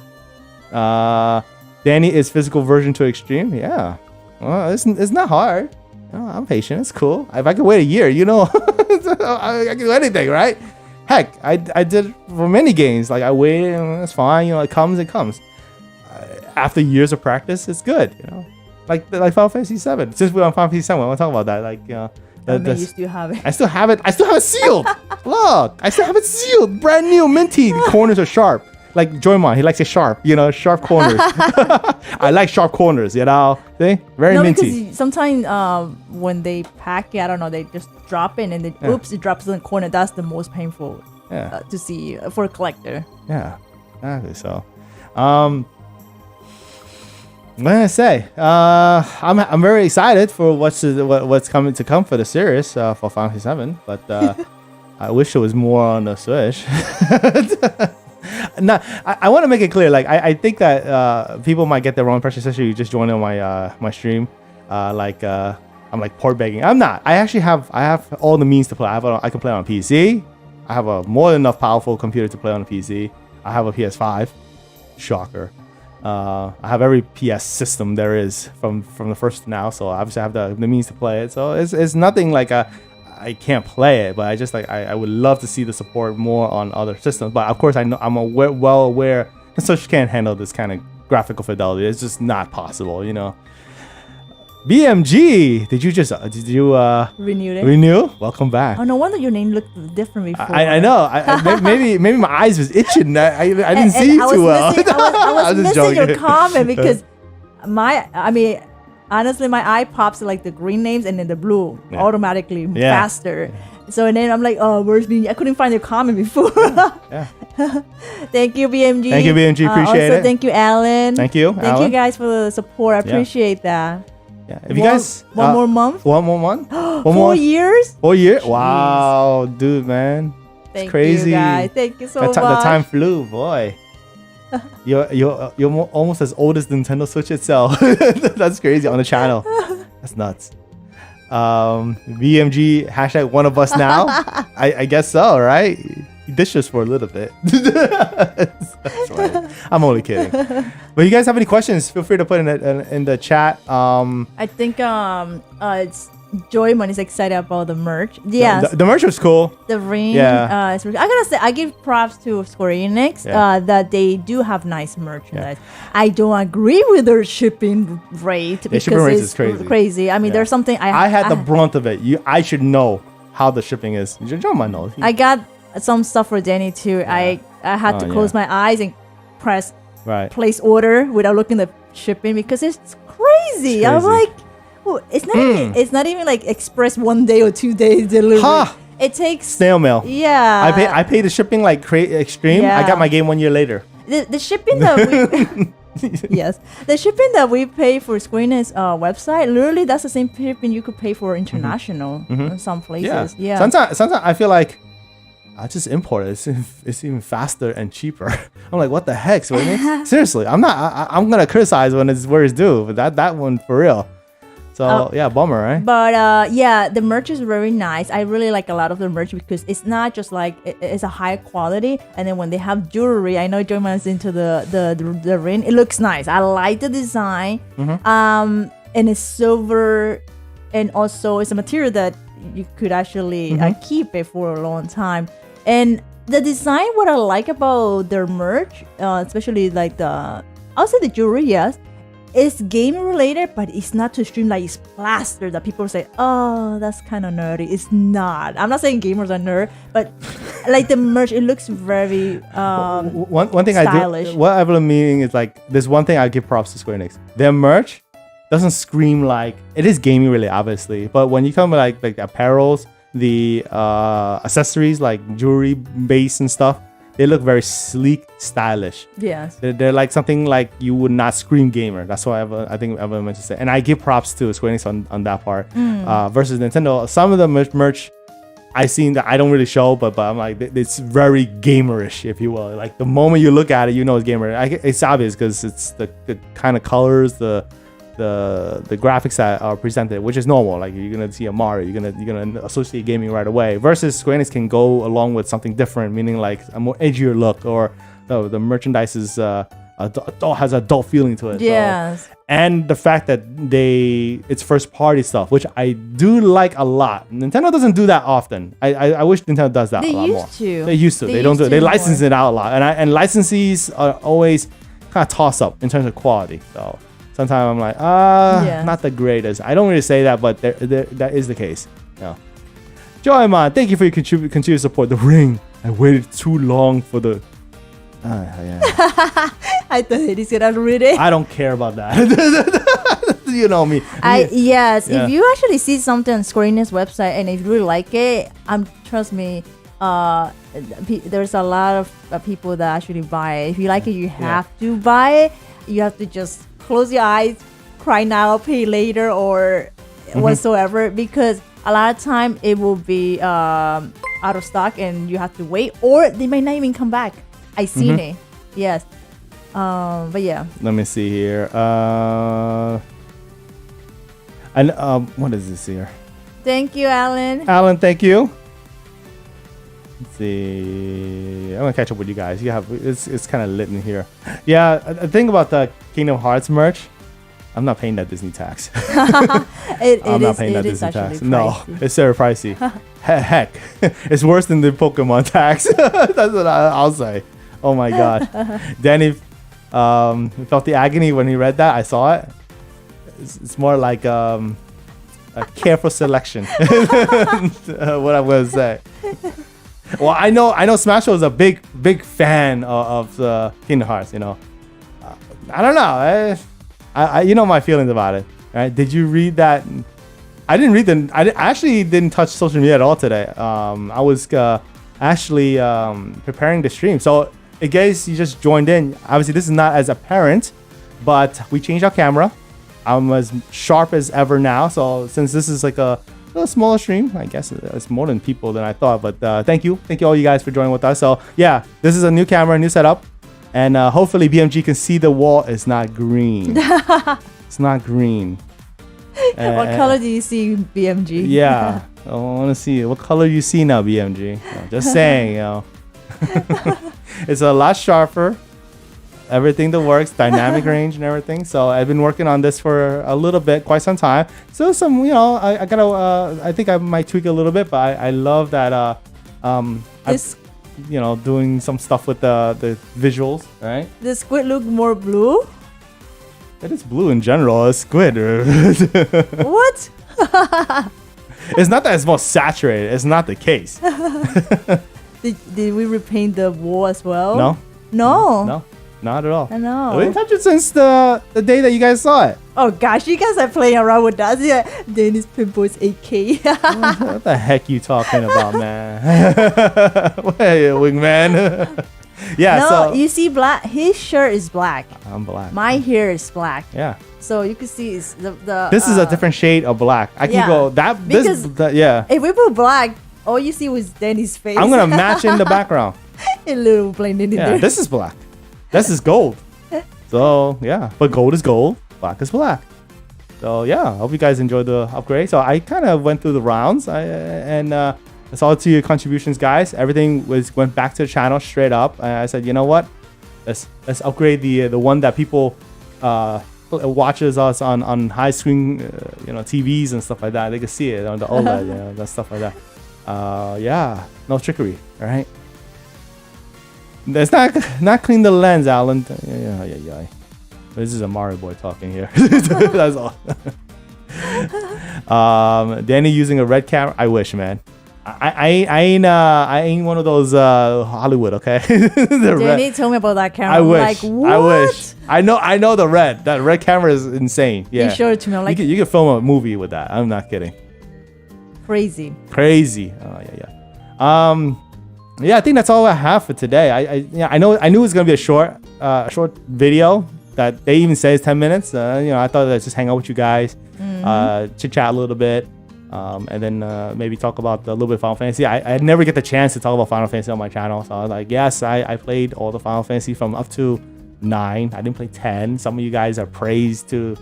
Danny is physical version to extreme. Yeah. Well, it's not hard. I'm patient. It's cool. If I could wait a year, I can do anything, right? Heck, I did it for many games. Like, I waited, and it's fine. It comes. After years of practice, it's good. Like Final Fantasy VII. Since we're on Final Fantasy VII, I want to talk about that. Like, you still have it. I still have it sealed. Look, I still have it sealed, brand new, minty. The corners are sharp. Like Joymon, he likes it sharp. Sharp corners. I like sharp corners. See, very minty. Because sometimes when they pack it, I don't know, they just drop it and then oops, it drops in the corner. That's the most painful to see for a collector. Yeah, exactly. So, what can I say? I'm very excited for what's coming to come for the series for Final Fantasy VII, but I wish it was more on the Switch. No, I want to make it clear. Like, I think that people might get the wrong impression, especially you just joined on my stream. I'm like port begging. I'm not. I have all the means to play. I can play on PC. I have a more than enough powerful computer to play on a PC. I have a PS5. Shocker. I have every PS system there is from the first to now, so obviously I have the means to play it. So it's nothing like I can't play it, but I just I would love to see the support more on other systems. But of course I'm well aware the Switch can't handle this kind of graphical fidelity. It's just not possible, BMG, did you renew? Welcome back. Oh, no wonder your name looked different before. I know. Maybe my eyes was itching. I didn't see you too well. I was missing your comment because honestly, my eye pops like the green names and then the blue automatically faster. So and then I'm like, oh, where's BMG? I couldn't find your comment before. Thank you, BMG. Thank you, BMG. Appreciate it. Also, thank you, Alan. Thank you, Thank you guys for the support. I appreciate that. Yeah. If you guys one more month, 1 more month, 4 years, 4 years. Wow, dude, man, it's crazy. You guys. Thank you so much. The time flew, boy. You're almost as old as Nintendo Switch itself. That's crazy on the channel. That's nuts. BMG hashtag one of us now. I guess so, right? You ditched us for a little bit. That's right. I'm only kidding. But you guys have any questions? Feel free to put in the chat. I think it's Joymon is excited about the merch. Yes, the merch was cool. The ring. Yeah. I gotta say, I give props to Square Enix that they do have nice merchandise. Yeah. I don't agree with their shipping rate because shipping rate it's is crazy. I mean, there's something I had the brunt of it. I should know how the shipping is. John might know. I got some stuff for Danny too. Yeah. I had to close my eyes and press place order without looking at the shipping because it's crazy. I'm like, it's not even like express 1 day or 2 days delivery. It takes snail mail. Yeah. I paid the shipping like extreme. Yeah. I got my game 1 year later. The shipping that we the shipping that we pay for Square Enix website, literally that's the same shipping you could pay for international in some places. Yeah. Sometimes I feel like I just import it. It's even faster and cheaper. I'm like, what the heck? Seriously, I'm gonna criticize when it's where it's due, but that one for real. So yeah, bummer, right? But yeah, the merch is very nice. I really like a lot of the merch because it's not just like it's a high quality. And then when they have jewelry, I know Joyman is into the ring. It looks nice. I like the design. And it's silver, and also it's a material that you could actually keep it for a long time. And the design, what I like about their merch, especially like I'll say the jewelry, yes. It's gaming related, but it's not to extreme like it's plaster that people say, oh, that's kind of nerdy. It's not. I'm not saying gamers are nerd, but like the merch, it looks very one thing stylish. I do, what I'm meaning is like there's one thing I give props to Square Enix. Their merch doesn't scream like it is gaming related, obviously, but when you come with like the apparels, the accessories like jewelry base and stuff, they look very sleek, stylish. Yes. They're like something like you would not scream gamer. That's what I think everyone meant to say. And I give props to Square Enix on that part. Versus Nintendo, some of the merch I've seen that I don't really show, but I'm like, it's very gamerish, if you will. Like the moment you look at it, you know it's gamer. It's obvious because it's the kind of colors, the graphics that are presented, which is normal. Like you're gonna see a Mario, you're gonna associate gaming right away. Versus Square Enix can go along with something different, meaning like a more edgier look, or the merchandise is has adult feeling to it. Yes. So, and the fact that it's first party stuff, which I do like a lot. Nintendo doesn't do that often. I wish Nintendo does that a lot more. They used to. They don't do it. They license more. it out a lot, and licensees are always kind of toss up in terms of quality. So sometimes I'm like, not the greatest. I don't really say that, but that is the case. Yeah. Joyman, thank you for your continued support. The ring. I waited too long for the. Yeah. I thought he's gonna read it. I don't care about that. You know me. Yes. Yeah. If you actually see something on Square Enix website and if you really like it, trust me. There's a lot of people that actually buy it. If you like it, you have to buy it. You have to just close your eyes, cry now, pay later, or whatsoever, because a lot of time it will be out of stock and you have to wait, or they might not even come back. I seen it. Yes. But yeah. Let me see here. And what is this here? Thank you, Alan. Alan, thank you. Let's see. I'm gonna catch up with you guys. It's kind of lit in here. Yeah, the thing about the Kingdom Hearts merch, I'm not paying that Disney tax. I'm not paying that Disney tax. No, it's very pricey. Heck, it's worse than the Pokemon tax. That's what I'll say. Oh my god. Danny felt the agony when he read that. I saw it. It's more like a careful selection. What I'm gonna say. Well, I know Smash was a big fan of the Kingdom Hearts. You know, I don't know. I you know my feelings about it. Right? Did you read that? I didn't read the. I actually didn't touch social media at all today. I was actually preparing the stream. So in case you just joined in, obviously this is not as apparent, but we changed our camera. I'm as sharp as ever now. So since this is like a little smaller stream, I guess it's more than people than I thought. But thank you all you guys for joining with us. So yeah, this is a new camera, new setup, and hopefully BMG can see the wall is not green. It's not green. What color do you see, BMG? Yeah, I want to see what color you see now, BMG. Just saying, you know. It's a lot sharper. Everything that works, dynamic range and everything. So I've been working on this for a little bit, quite some time. So some, you know, I gotta. I think I might tweak a little bit, but I love that. You know, doing some stuff with the visuals, right? Does squid look more blue? It is blue in general. It's squid. What? It's not that it's more saturated. It's not the case. Did we repaint the wall as well? No. No. Not at all. I know. We didn't touch it since the day that you guys saw it. Oh gosh, you guys are playing around with us. Yeah, Dennis pimple is 8K. What the heck you talking about, man? Hey, wingman. Yeah. No, so you see black. His shirt is black. I'm black. My hair is black. Yeah. So you can see it's the. This is a different shade of black. I can go that. Because yeah. If we put black, all you see was Danny's face. I'm gonna match in the background. A little blended in there. This is black. This is gold. So yeah, but gold is gold. Black is black. So yeah, I hope you guys enjoyed the upgrade. So I kind of went through the rounds, and that's all to your contributions, guys. Everything went back to the channel straight up. I said, you know what? Let's upgrade the one that people watches us on high screen, TVs and stuff like that. They can see it on the OLED, that stuff like that. Yeah, no trickery. All right. It's not clean the lens, Alan. Yeah. This is a Mario boy talking here. That's all. Danny using a red camera. I wish, man. I ain't one of those Hollywood, okay? Danny told me about that camera. I wish. Like, what? I wish. I know the red. That red camera is insane. Yeah. You showed it to me. I'm like, you could film a movie with that. I'm not kidding. Crazy. Oh yeah. Yeah, I think that's all I have for today. I knew it was gonna be a short video that they even say is 10 minutes. I thought I'd just hang out with you guys, chit chat a little bit, and then maybe talk about a little bit of Final Fantasy. I never get the chance to talk about Final Fantasy on my channel, so I was like, yes, I played all the Final Fantasy from up to 9. I didn't play 10. Some of you guys are praised to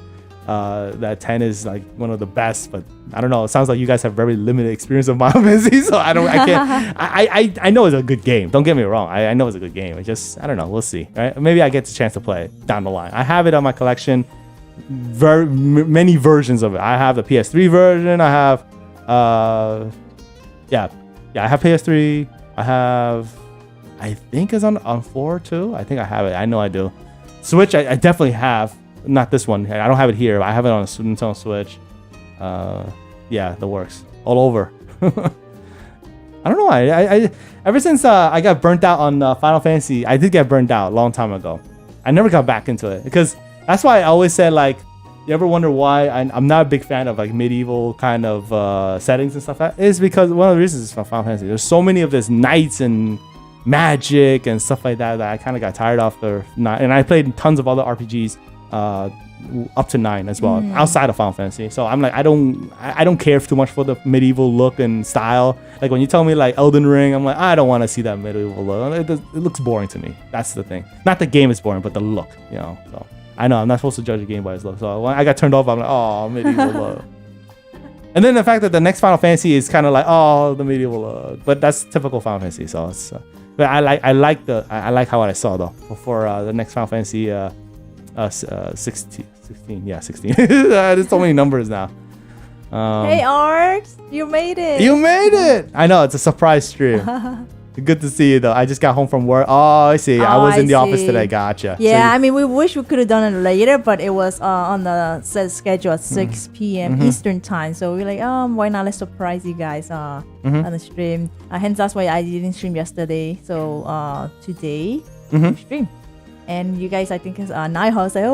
that 10 is like one of the best, but I don't know. It sounds like you guys have very limited experience of Final Fantasy, so I can't. I know it's a good game. Don't get me wrong. I know it's a good game. It's just, I don't know. We'll see. Right? Maybe I get the chance to play it down the line. I have it on my collection. Many versions of it. I have the PS3 version. I have, I have PS3. I think it's on 4 too. I think I have it. I know I do. Switch, I definitely have. Not this one. I don't have it here. I have it on a Nintendo Switch. Yeah, the works all over. I don't know why. I ever since I got burnt out on Final Fantasy, I did get burnt out a long time ago. I never got back into it because that's why I always said, like, you ever wonder why I'm not a big fan of like medieval kind of settings and stuff? That is because one of the reasons is from Final Fantasy. There's so many of this knights and magic and stuff like that I kind of got tired of. And I played tons of other RPGs. Up to 9 as well, outside of Final Fantasy. So I'm like, I don't care too much for the medieval look and style. Like when you tell me like Elden Ring, I'm like, I don't want to see that medieval look. It looks boring to me. That's the thing. Not the game is boring, but the look. So I know I'm not supposed to judge a game by its look. So when I got turned off, I'm like, oh, medieval look. And then the fact that the next Final Fantasy is kind of like, oh, the medieval look. But that's typical Final Fantasy. So it's, but I like how I saw though for the next Final Fantasy. 16. Yeah, 16. There's so many numbers now. Hey, Art, you made it. You made it. I know, it's a surprise stream. Good to see you though. I just got home from work. Oh, I see. I was in the office today. Gotcha. Yeah, so we wish we could have done it later, but it was on the set schedule at 6 p.m. Eastern time. So we're like, why not? Let's surprise you guys on the stream. Hence, that's why I didn't stream yesterday. So today, stream. And you guys, I think, is Nighthawk say,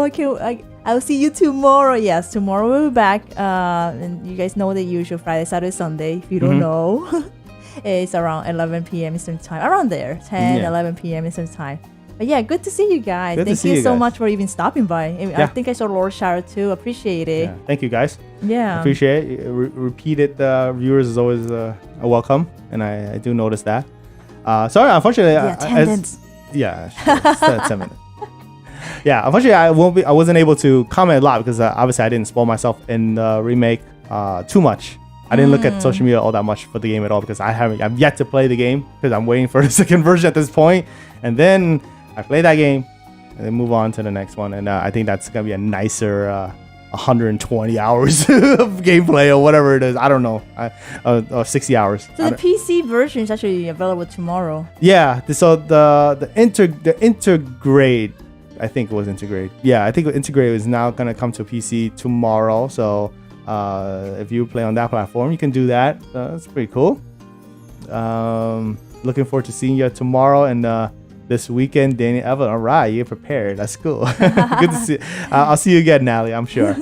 I'll see you tomorrow. Yes, tomorrow we'll be back. And you guys know the usual Friday, Saturday, Sunday. If you don't know, it's around 11 p.m. Eastern time. Around there, 11 p.m. Eastern time. But yeah, good to see you guys. Thank you so much for even stopping by. I think I saw Lord Shower too. Appreciate it. Yeah. Thank you guys. Yeah. Appreciate it. Repeated viewers is always a welcome. And I do notice that. Sorry, unfortunately. Attendance. It's 10 minutes. Yeah, unfortunately, I wasn't able to comment a lot because obviously I didn't spoil myself in the remake too much. I didn't look at social media all that much for the game at all because I've yet to play the game because I'm waiting for the second version at this point. And then I play that game and then move on to the next one. And I think that's gonna be a nicer 120 hours of gameplay or whatever it is. I don't know, or 60 hours. So the PC version is actually available tomorrow. Yeah. So the Intergrade. I think it was Integrate. Yeah, I think Integrate is now going to come to PC tomorrow. So if you play on that platform, you can do that. That's pretty cool. Looking forward to seeing you tomorrow and this weekend, Danny Evan. All right, you're prepared. That's cool. Good to see you. I'll see you again, Nally, I'm sure.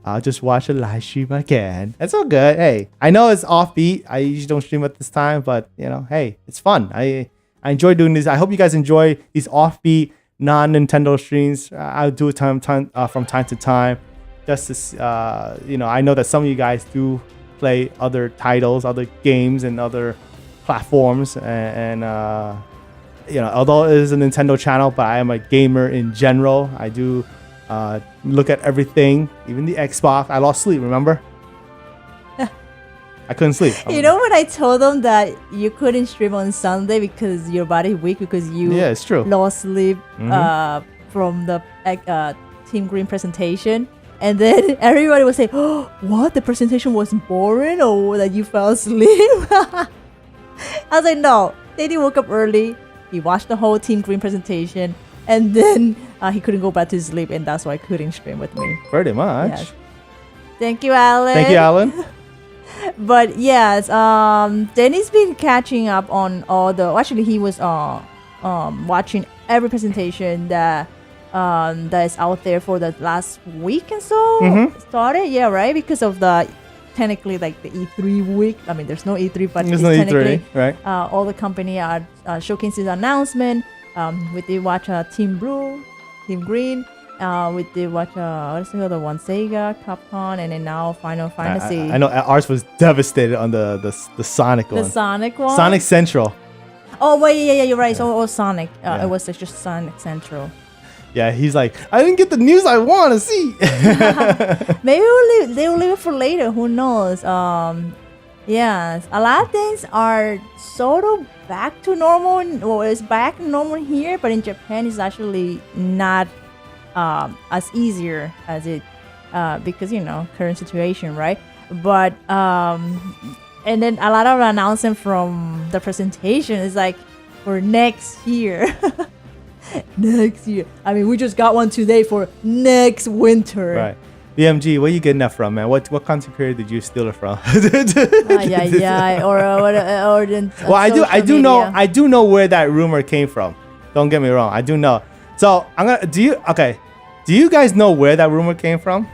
I'll just watch a live stream again. That's all good. Hey, I know it's offbeat. I usually don't stream at this time, but hey, it's fun. I enjoy doing this. I hope you guys enjoy these offbeat non-Nintendo streams. I'll do it from time to time, just to I know that some of you guys do play other titles, other games, and other platforms, and although it is a Nintendo channel, but I am a gamer in general. I do look at everything, even the Xbox. I lost sleep, remember? I couldn't sleep. You know when I told them that you couldn't stream on Sunday because your body weak because you it's true. lost sleep from the Team Green presentation, and then everybody was saying, "Oh, what? The presentation was boring, or that you fell asleep?" I was like, "No, Daddy woke up early. He watched the whole Team Green presentation, and then he couldn't go back to sleep, and that's why he couldn't stream with me." Pretty much. Yes. Thank you, Alan. Thank you, Alan. But yes, Danny's been catching up on all the. Actually, he was watching every presentation that is out there for the last week and so started. Yeah, right. Because of the technically like the E3 week. I mean, there's no E3, but there's no technically E3, right? All the company are showcasing the announcement. We did watch Team Blue, Team Green. We did watch what's the other one? Sega, Capcom, and then now Final Fantasy. I know ours was devastated on the Sonic one. The Sonic one. Sonic Central. Oh wait, yeah, you're right. So it was Sonic. It was just Sonic Central. Yeah, he's like, I didn't get the news I want to see. Maybe they'll leave it for later. Who knows? Yes, a lot of things are sort of back to normal. Well, it's back to normal here, but in Japan, it's actually not as easier as it because current situation, right? But and then a lot of announcement from the presentation is like for next year. Next year. I mean, we just got one today for next winter. Right. BMG, where you getting that from, man? What content creator did you steal it from? Well, I do know where that rumor came from. Don't get me wrong, I do know. So do you guys know where that rumor came from?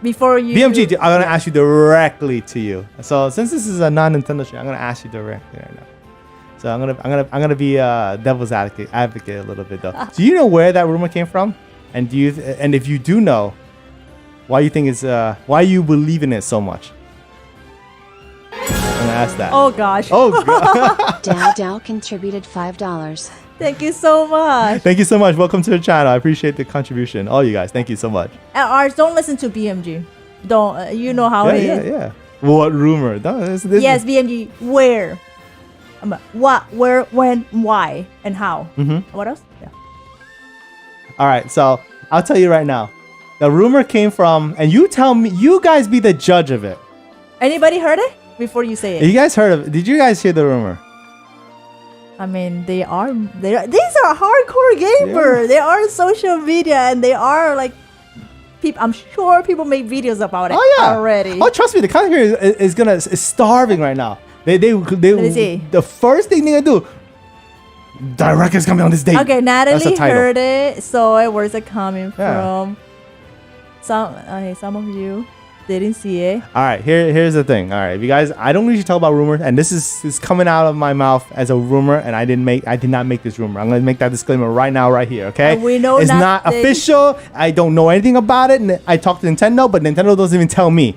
Before you BMG, I'm gonna ask you directly to you. So since this is a non-Nintendo show, I'm gonna ask you directly right now. So I'm gonna be devil's advocate a little bit though. Do you know where that rumor came from? And if you do know, why you think it's why you believe in it so much? I'm gonna ask that. Oh gosh. Oh god. Dow contributed $5. Thank you so much. Thank you so much. Welcome to the channel. I appreciate the contribution. All you guys, thank you so much. Ours, don't listen to BMG. Don't you know how it is? Yeah. What rumor? Yes, BMG. Where? What? Where? When? Why? And how? What else? Yeah. All right. So I'll tell you right now. The rumor came from, and you tell me. You guys be the judge of it. Anybody heard it before you say it? You guys heard of it? Did you guys hear the rumor? I mean, these are hardcore gamers. Yeah. They are on social media, and they are like, I'm sure people make videos about it already. Oh, trust me, the content creator is starving right now. They the first thing they're gonna do, direct is coming on this date. Okay, Natalie heard it, saw it. Where's it coming from? Some of you didn't see it. All right, here's the thing. All right, you guys, I don't usually talk about rumors, and this is coming out of my mouth as a rumor, and I did not make this rumor. I'm gonna make that disclaimer right now, right here. Okay? And we know it's not official. I don't know anything about it, and I talked to Nintendo, but Nintendo doesn't even tell me.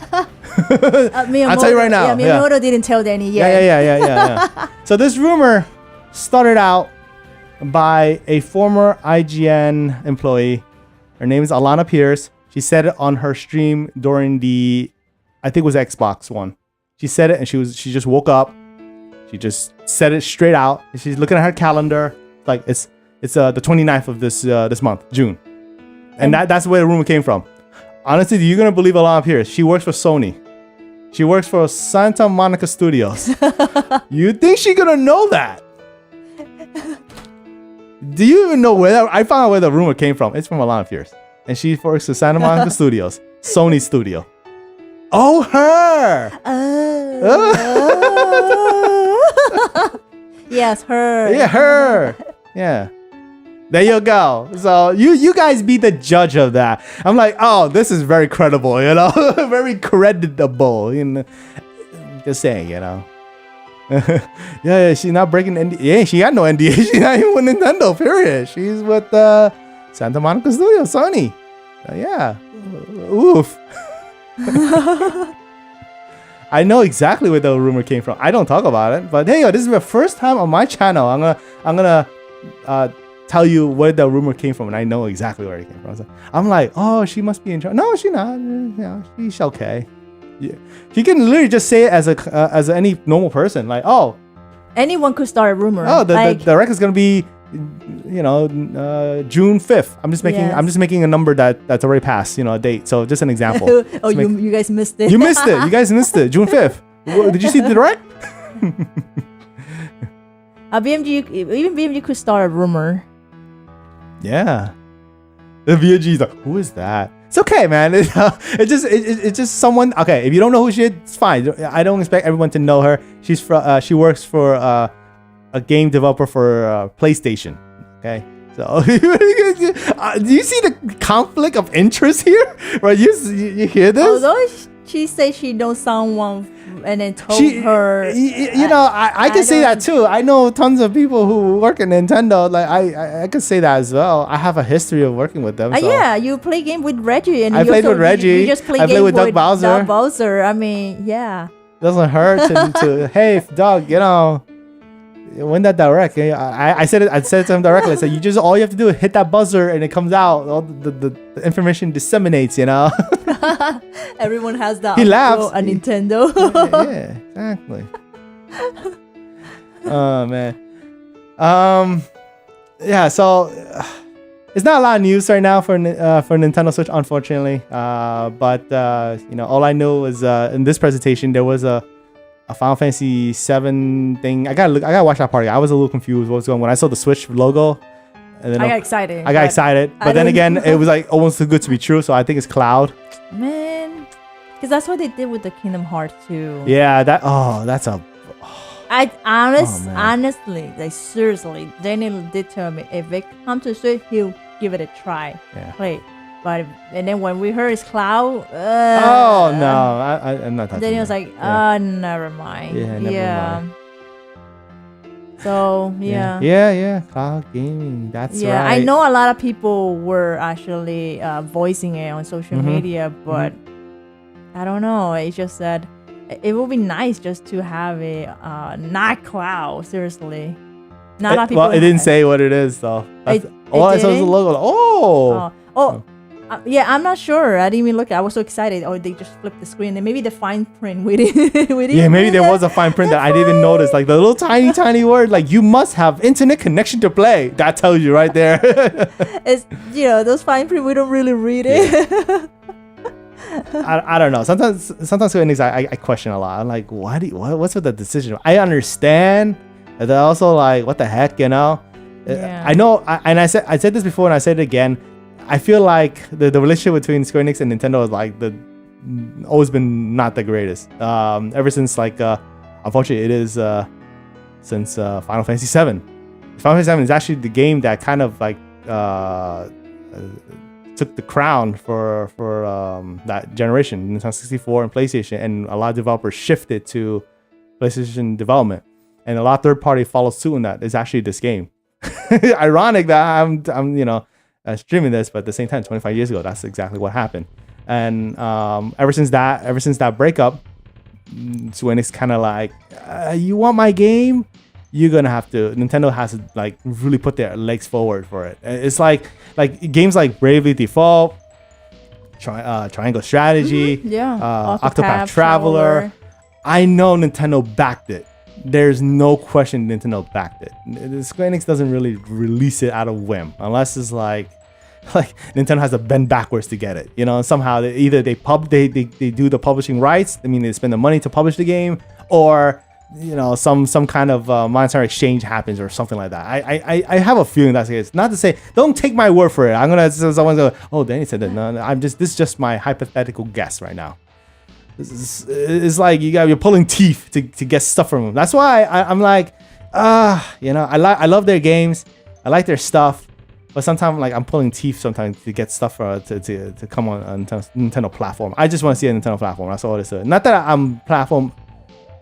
I'll tell you right now. Yeah, Miyamoto didn't tell Danny yet. Yeah. So this rumor started out by a former IGN employee. Her name is Alana Pierce. She said it on her stream during I think it was Xbox One. She said it, and she just woke up. She just said it straight out. She's looking at her calendar, like it's the 29th of this month, June, and that's where the rumor came from. Honestly, you're gonna believe Alana Pierce? She works for Sony. She works for Santa Monica Studios. You think she's gonna know that? Do you even know where I found out where the rumor came from? It's from Alana Pierce. And she works for Santa Monica Studios, Sony Studio. Oh, her! Yes, her. Yeah, her. Yeah. There you go. So you guys be the judge of that. I'm like, oh, this is very credible, very creditable. Just saying, Yeah, she's not breaking NDA. Yeah, she got no NDA. She's not even with Nintendo, period. She's with Santa Monica Studio, Sony. Yeah. Oof. I know exactly where the rumor came from. I don't talk about it, but hey, this is the first time on my channel. I'm gonna tell you where the rumor came from, and I know exactly where it came from. So I'm like, oh, she must be in charge. No, she's not. She's okay. Yeah. She can literally just say it as any normal person, like, oh, anyone could start a rumor. Oh, the record's gonna be, June 5th. I'm just making a number that's already passed, a date. So just an example. You guys missed it. You missed it. You guys missed it. June 5th. Did you see the direct? Even BMG could start a rumor. Yeah. The VIG is like, who is that? It's okay, man. It's just someone. Okay, if you don't know who she is, it's fine. I don't expect everyone to know her. She works for a game developer for PlayStation. Okay, so do you see the conflict of interest here? Right? You hear this? Although she says she knows someone and then told her. I can say that too. I know tons of people who work at Nintendo. Like I could say that as well. I have a history of working with them. So. Yeah, you play game with Reggie, and I played with Reggie. You just play game with Doug Bowser. Doug Bowser. I mean, yeah. It doesn't hurt to hey Doug, win that direct. I said it to him directly. I said, all you have to do is hit that buzzer and it comes out. All the information disseminates. Everyone has that. He laughs. A Nintendo. yeah, exactly. Oh man. Yeah. So it's not a lot of news right now for Nintendo Switch, unfortunately. But all I know is in this presentation there was a Final Fantasy VII thing. I gotta watch that part. I was a little confused what was going on when I saw the Switch logo. And then I got excited. But then again, it was like almost too good to be true. So I think it's Cloud. Man, because that's what they did with the Kingdom Hearts 2. Yeah, that's a. Honestly, like seriously, Daniel did tell me if it comes to Switch, he'll give it a try. Yeah. Play. But and then when we heard it's Cloud, oh no, I'm not touching. Then he was like, never mind. Yeah, never mind. So yeah. Yeah, Cloud Gaming. That's right. I know a lot of people were actually voicing it on social media, but I don't know. It's just that it would be nice just to have a not Cloud. Seriously, not a lot of people. Well, it didn't say what it is though. All I saw was the logo. Yeah, I'm not sure. I didn't even look. I was so excited. Oh, they just flipped the screen. And maybe the fine print we didn't. Yeah, maybe there was a fine print that I didn't even notice. Like the little tiny word, like you must have internet connection to play. That tells you right there. It's those fine print we don't really read it. Yeah. I don't know. Sometimes I question a lot. I'm like, what's with the decision? I understand. And then also like, what the heck, Yeah. I know. I said this before and I said it again. I feel like the relationship between Square Enix and Nintendo is like always been not the greatest. Ever since unfortunately it is since Final Fantasy VII. Final Fantasy VII is actually the game that kind of like took the crown for that generation, Nintendo 64 and PlayStation, and a lot of developers shifted to PlayStation development, and a lot of third party followed suit in that. Is actually this game. Ironic that I'm streaming this, but at the same time, 25 years ago, that's exactly what happened. And ever since that breakup, Square Enix kind of like, you want my game? You're gonna have to. Nintendo has to like really put their legs forward for it. It's like games like Bravely Default, Triangle Strategy, Octopath Traveler. I know Nintendo backed it. There's no question Nintendo backed it. Square Enix doesn't really release it out of whim, unless it's like Nintendo has to bend backwards to get it. Somehow they do the publishing rights. I mean, they spend the money to publish the game, or some kind of monetary exchange happens or something like that. I have a feeling that's the case. Not to say, don't take my word for it. I'm gonna someone's go, oh, Danny said that. No, this is just my hypothetical guess right now. It's like you're pulling teeth to get stuff from them. That's why I'm like, I love their games, I like their stuff, but sometimes like I'm pulling teeth sometimes to get stuff to come on Nintendo platform. I just want to see a Nintendo platform. That's all it is. Not that I'm platform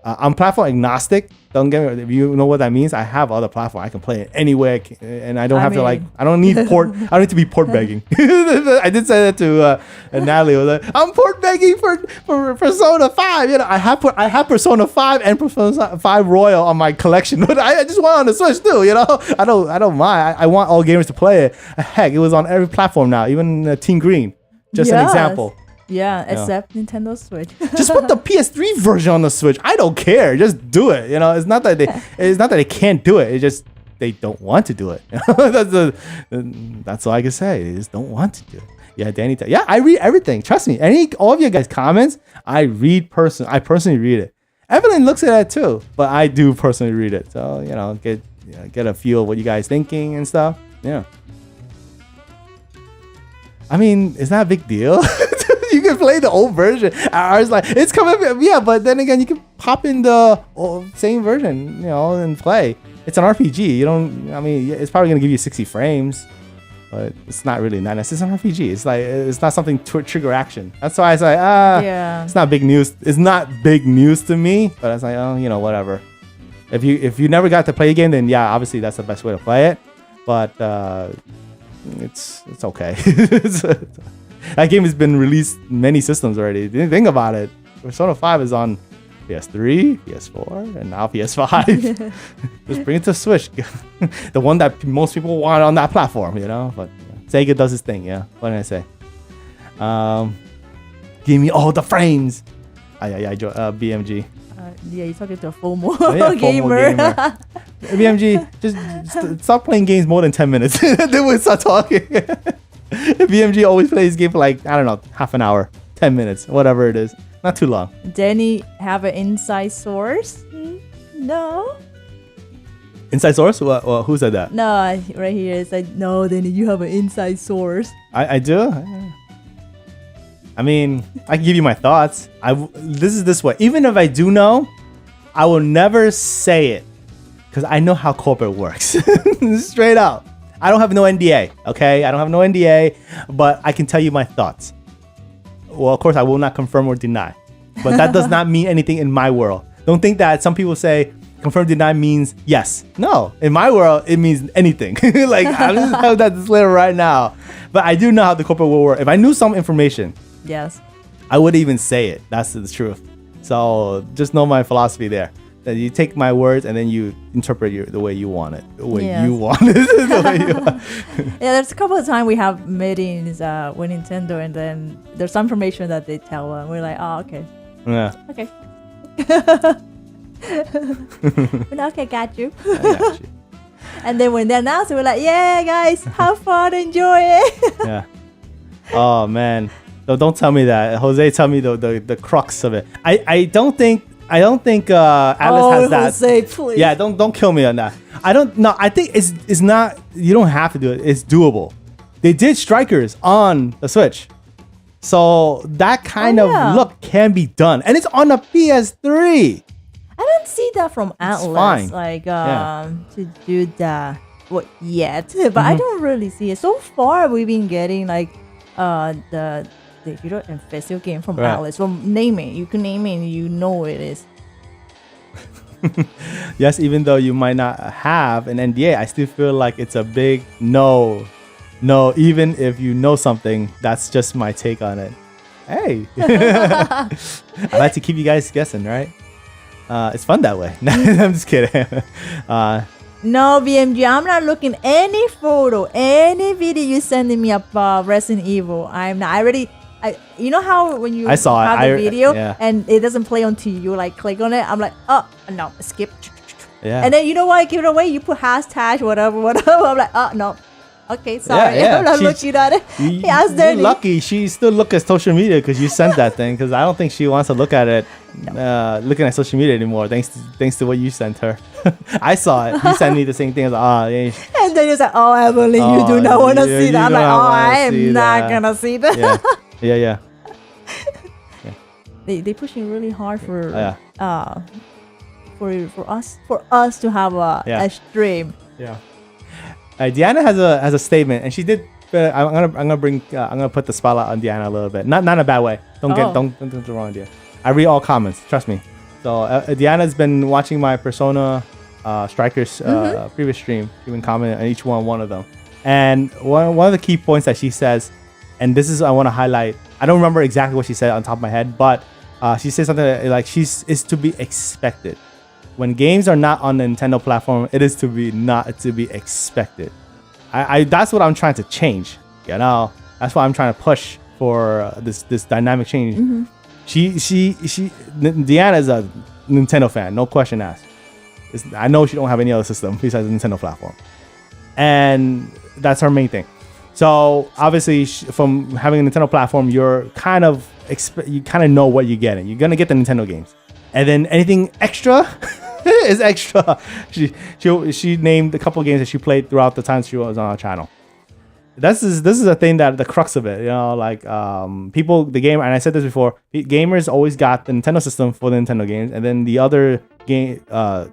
I'm platform agnostic. Don't get me. If you know what that means, I have other platform. I can play it anywhere, and I don't have to like. I don't need port. I don't need to be port begging. I did say that to Natalie. Was like, I'm port begging for Persona 5. You know, I have Persona 5 and Persona 5 Royal on my collection, but I just want it on the Switch too. You know, I don't mind. I want all gamers to play it. Heck, it was on every platform now, even Team Green. Just an example. Yeah, except Nintendo Switch. Just put the PS3 version on the Switch. I don't care. Just do it. You know, it's not that they can't do it. It's just they don't want to do it. That's all I can say. They just don't want to do it. Yeah, Danny. Yeah, I read everything. Trust me. All of you guys' comments, I personally read it. Evelyn looks at it too, but I do personally read it. So you know, get a feel of what you guys thinking and stuff. Yeah. I mean, it's not a big deal. You can play the old version. I was like, it's coming. Yeah, but then again, you can pop in the same version, you know, and play. It's an RPG. You don't. I mean, it's probably gonna give you 60 frames, but it's not really nice. It's an RPG. It's like it's not something to trigger action. That's why I was like, yeah, it's not big news. It's not big news to me. But I was like, oh, you know, whatever. If you never got to play a game, then yeah, obviously that's the best way to play it. But it's okay. That game has been released many systems already. Think about it. Persona 5 is on PS3, PS4, and now PS5. Just bring it to Switch. The one that most people want on that platform, you know? But Sega does its thing, yeah. What did I say? Give me all the frames. BMG. Yeah, you're talking to a FOMO, FOMO gamer. BMG, just stop playing games more than 10 minutes. Then we'll start talking. BMG always plays game for like, I don't know, half an hour, 10 minutes, whatever it is. Not too long. Danny have an inside source? No. Inside source? Who said that? No, right here it's like, no, Danny, you have an inside source. I do? I mean, I can give you my thoughts. This is this way. Even if I do know, I will never say it because I know how corporate works. Straight up. I don't have no NDA, okay? I don't have no NDA, but I can tell you my thoughts. Well, of course, I will not confirm or deny, but that does not mean anything in my world. Don't think that some people say confirm, deny means yes. No, in my world, it means anything. Like, I'm just telling that disclaimer right now. But I do know how the corporate world works. If I knew some information, yes, I wouldn't even say it. That's the truth. So just know my philosophy there. That you take my words and then you interpret the way you want it. The way you want it. Yeah, there's a couple of times we have meetings with Nintendo and then there's some information that they tell and we're like, oh, okay. Yeah. Okay. Okay, got you. I got you. And then when they announce it, we're like, yeah, guys, have fun, enjoy it. Yeah. Oh, man. So don't tell me that. Jose, tell me the crux of it. I don't think Atlas has that. Jose, please. Yeah, don't kill me on that. I think it's not, you don't have to do it. It's doable. They did Strikers on the Switch. So that kind of look can be done. And it's on the PS3. I don't see that from Atlas. Fine. Like to do that yet. But I don't really see it. So far we've been getting like the hero and physical game from Atlas. From naming. You can name it and you know it is. Yes, even though you might not have an NDA, I still feel like it's a big no. No, even if you know something, that's just my take on it. Hey. I like to keep you guys guessing, right? It's fun that way. I'm just kidding. No, BMG, I'm not looking any photo, any video you sending me about Resident Evil. I'm not. You know how when you have the video and it doesn't play until you like click on it? I'm like, oh, no, skip. Yeah. And then you know what? I give it away. You put hashtag, whatever. I'm like, oh, no. Okay, sorry. I'm not looking at it. You're lucky. She still look at social media because you sent that thing. Because I don't think she wants to look at it, looking at social media anymore. Thanks to what you sent her. I saw it. You sent me the same thing. I was like, yeah. And then you're like, oh, Evelyn, you do not want to see that. I'm like, I am not gonna see that. Yeah. They pushing really hard for us to have a stream. Yeah. Diana has a statement, and she did. I'm gonna put the spotlight on Diana a little bit, not in a bad way. Don't get the wrong idea. I read all comments. Trust me. So Deanna's been watching my Persona Strikers previous stream. She's been commenting on each one of them. And one of the key points that she says, and this is I want to highlight. I don't remember exactly what she said on top of my head, but she said something like is to be expected. When games are not on the Nintendo platform, it is to be not to be expected. I that's what I'm trying to change. You know, that's why I'm trying to push for this dynamic change. Deanna is a Nintendo fan, no question asked. I know she don't have any other system besides the Nintendo platform, and that's her main thing. So obviously, from having a Nintendo platform, you're kind of know what you're getting. You're gonna get the Nintendo games, and then anything extra is extra. She named a couple of games that she played throughout the time she was on our channel. This is a thing that the crux of it, you know, like people, the game, and I said this before, gamers always got the Nintendo system for the Nintendo games, and then the other game, other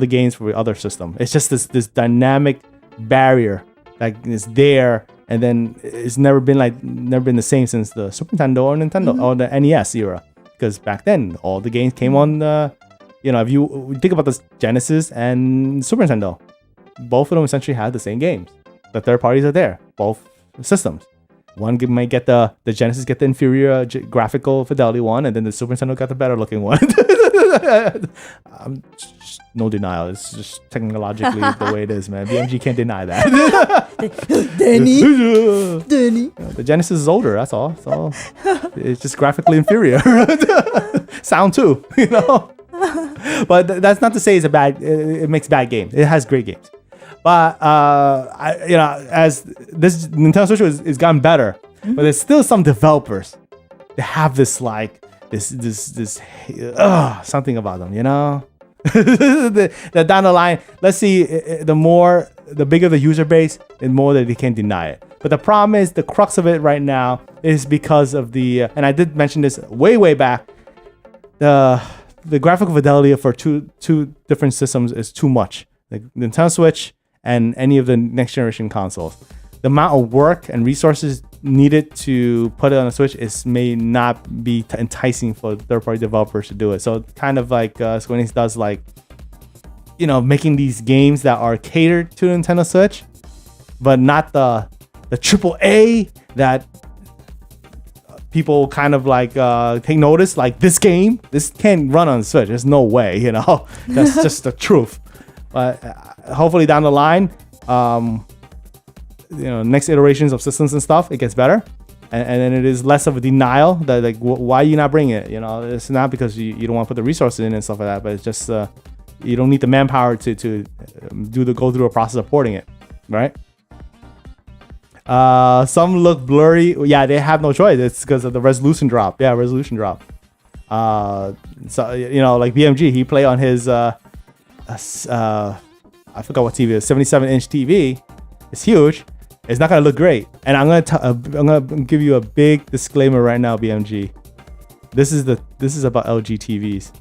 games for the other system. It's just this dynamic barrier that is there, and then it's never been the same since the Super Nintendo or Nintendo or the NES era, because back then all the games came on the, if you think about the Genesis and Super Nintendo, both of them essentially had the same games. The third parties are there, both systems. One might get the Genesis get the inferior graphical fidelity one, and then the Super Nintendo got the better looking one. No denial. It's just technologically the way it is, man. BMG can't deny that. Danny. The Genesis is older. That's all. So it's just graphically inferior. Sound too, But that's not to say it's a bad. It makes bad games. It has great games. But as this Nintendo Switch is gotten better, but there's still some developers that have this something about them, that down the line, let's see, the bigger the user base, the more that they can deny it. But the problem is, the crux of it right now is because of and I did mention this way back, the graphical fidelity for two different systems is too much. Like Nintendo Switch and any of the next generation consoles, the amount of work and resources needed to put it on a Switch may not be enticing for third-party developers to do it. So kind of like Square Enix does, making these games that are catered to the Nintendo Switch, but not the AAA that people kind of take notice. Like this can't run on the Switch. There's no way, That's just the truth. But hopefully down the line, next iterations of systems and stuff, it gets better, and then it is less of a denial that why are you not bringing it? It's not because you don't want to put the resources in and stuff like that, but it's just you don't need the manpower to go through a process of porting it, right? Some look blurry. Yeah, they have no choice. It's because of the resolution drop. Yeah, resolution drop. So like BMG, he play on his I forgot what TV it is, 77-inch TV. It's huge. It's not gonna look great. And I'm gonna give you a big disclaimer right now, BMG. This is about LG TVs.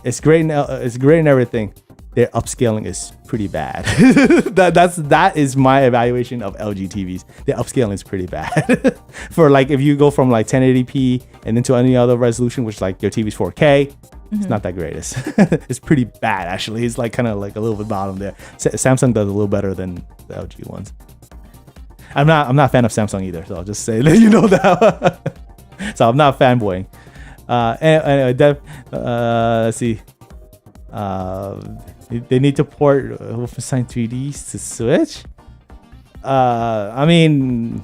It's great and everything. Their upscaling is pretty bad. that is my evaluation of LG TVs. Their upscaling is pretty bad. For if you go from 1080p and into any other resolution, which your TV's 4K, it's not that great. It's pretty bad actually. It's kind of a little bit bottom there. Samsung does a little better than the LG ones. I'm not a fan of Samsung either, so I'll just say let you know that. So I'm not fanboying. Anyway, let's see. They need to port Wolfenstein 3D to Switch. I mean,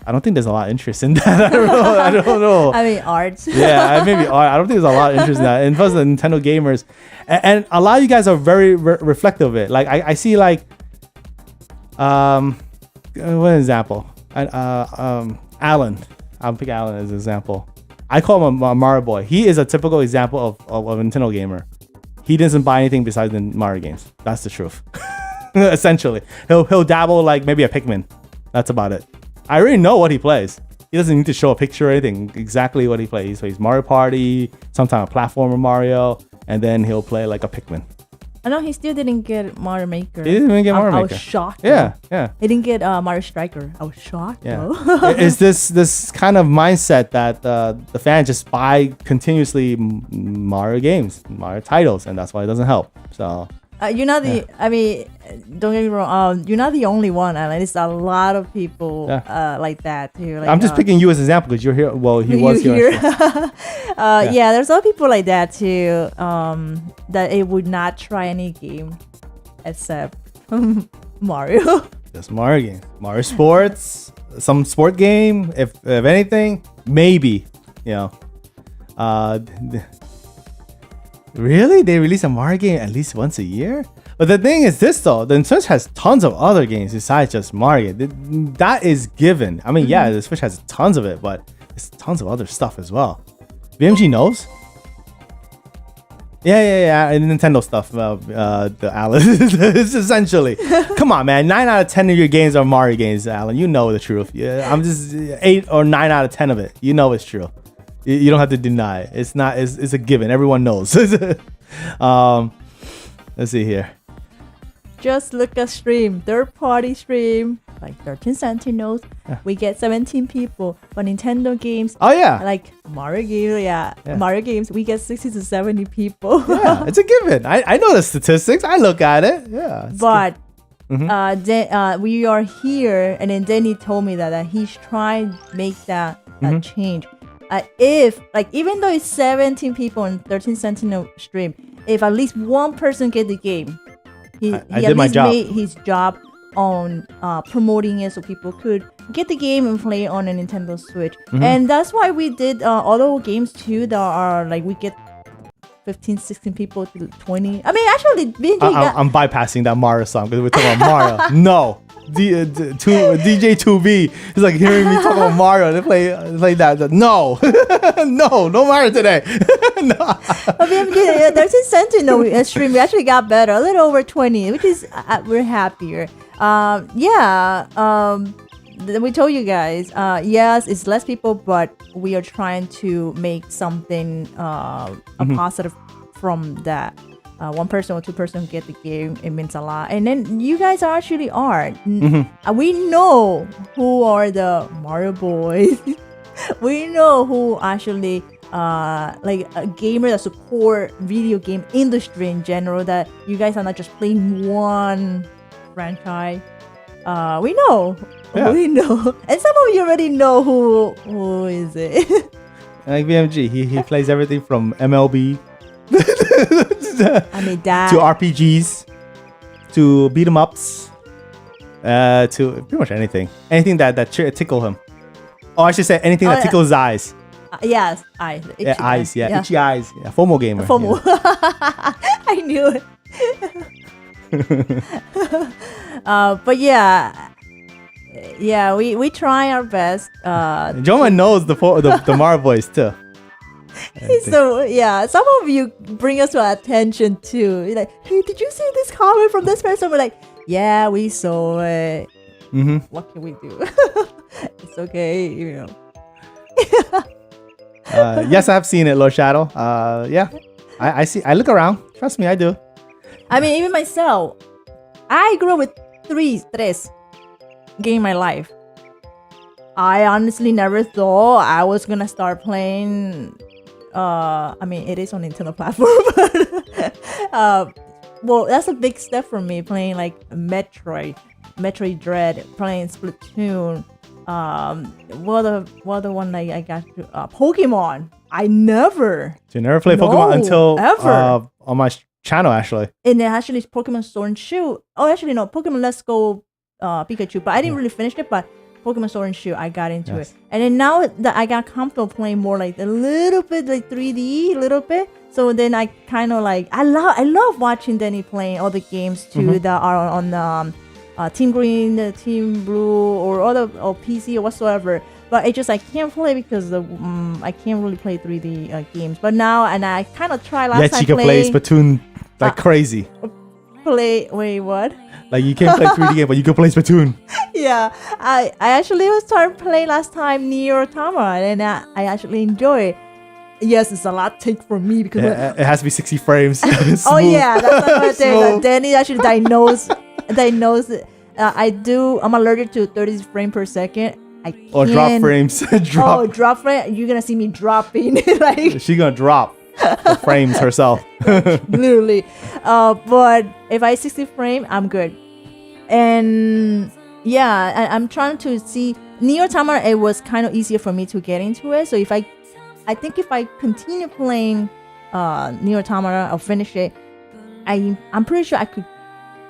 I don't think there's a lot of interest in that. I don't know. I mean, art. Yeah, maybe art. I don't think there's a lot of interest in that. And plus, the Nintendo gamers, and a lot of you guys are very reflective of it. I see what an example. Alan. I'll pick Alan as an example. I call him a Mario boy. He is a typical example of a Nintendo gamer. He doesn't buy anything besides the Mario games. That's the truth. Essentially, he'll dabble maybe a Pikmin. That's about it. I already know what he plays. He doesn't need to show a picture or anything. Exactly what he plays. He plays Mario Party, sometimes a platformer Mario, and then he'll play a Pikmin. I know he still didn't get Mario Maker. He didn't even get Mario I Maker. was shocked. Yeah, though. yeah. He didn't get Mario Striker. I was shocked. Yeah. Though. Is this kind of mindset that the fans just buy continuously Mario games, Mario titles, and that's why it doesn't help. So You're not the. I mean, don't get me wrong. You're not the only one, Alan. There's a lot of people like that too. Like, I'm just picking you as an example because you're here. Well, he was here. Yeah, there's a lot of people like that too. That it would not try any game except Mario. Just Mario game, Mario Sports, some sport game. If anything, maybe Really? They release a Mario game at least once a year? But the thing is this though, the Switch has tons of other games besides just Mario. That is given. I mean, yeah, the Switch has tons of it, but there's tons of other stuff as well. VMG knows? Yeah. Nintendo stuff. The Alan. It's essentially. Come on, man. 9 out of 10 of your games are Mario games, Alan. You know the truth. Yeah, I'm just 8 or 9 out of 10 of it. You know it's true. You don't have to deny it. It's not. It's a given. Everyone knows. Let's see here. Just look at stream, third-party stream, like 13 Sentinels. Yeah. We get 17 people. But Nintendo games, like Mario games, Mario games, we get 60 to 70 people. Yeah, it's a given. I know the statistics. I look at it. Yeah. But we are here, and then Danny told me that he's trying to make that change. If even though it's 17 people on 13 Sentinel stream, if at least one person get the game, he at least made his job on promoting it so people could get the game and play on a Nintendo Switch. And that's why we did other games too that are like we get 15, 16 people to 20. I mean, actually, I'm bypassing that Mario song because we're talking about Mario. No. DJ 2B is like hearing me talk about Mario. They play that. No, no Mario today. No. There's a Sentinel stream. We actually got better, a little over 20, which is we're happier. We told you guys. Yes, it's less people, but we are trying to make something a positive from that. One person or two person get the game, it means a lot. And then you guys actually are. We know who are the Mario boys. We know who actually like a gamer that support video game industry in general, that you guys are not just playing one franchise. We know. Yeah. We know. And some of you already know who is it. Like VMG, he plays everything from MLB I mean that to RPGs to beat 'em ups to pretty much anything that tickle him. Oh, I should say anything that tickles his eyes. Yes, eyes. Yeah, eyes. Yeah, itchy eyes. Yeah, FOMO gamer. FOMO. Yeah. I knew it. But yeah, we try our best. Joma knows the Mario voice too. So yeah, some of you bring us to attention too. You're like, hey, did you see this comment from this person? We're like, yeah, we saw it. What can we do? It's okay, you know. Yes, I have seen it, Lord Shadow. Yeah, I see. I look around. Trust me, I do. I mean, even myself, I grew up with three game in my life. I honestly never thought I was gonna start playing. I mean, it is on Nintendo platform, but well, that's a big step for me. Playing like Metroid Dread, playing Splatoon. What the one I got? Pokemon. I never. So you never played Pokemon until ever on my channel actually. And then actually Pokemon Sword and Shield. Oh, actually no, Pokemon Let's Go Pikachu. But I didn't really finish it. But Pokemon Sword and Shield, I got into it. And then now that I got comfortable playing more like a little bit like 3D, a little bit. So then I kind of like I love watching Danny playing all the games too that are on Team Green, Team Blue, or PC or whatsoever. But it just I can't play because I can't really play 3D games. But now and I kind of try last time. Yes, you can play Splatoon like crazy. Wait, what? Like you can't play 3D game, but you can play Splatoon. Yeah, I actually was starting to play last time Nier Automata, and I actually enjoy it. Yes, it's a lot take for me because It has to be 60 frames. oh yeah, that's another thing. Smooth. Danny actually diagnosed it. I'm allergic to 30 frames per second. Or drop frames. Oh, drop frame. You're gonna see me dropping like She's gonna drop the frames herself. literally. But if I 60 frame, I'm good. And yeah, I'm trying to see Nier Automata. It was kind of easier for me to get into it. So I think if I continue playing Nier Automata or finish it, I'm pretty sure I could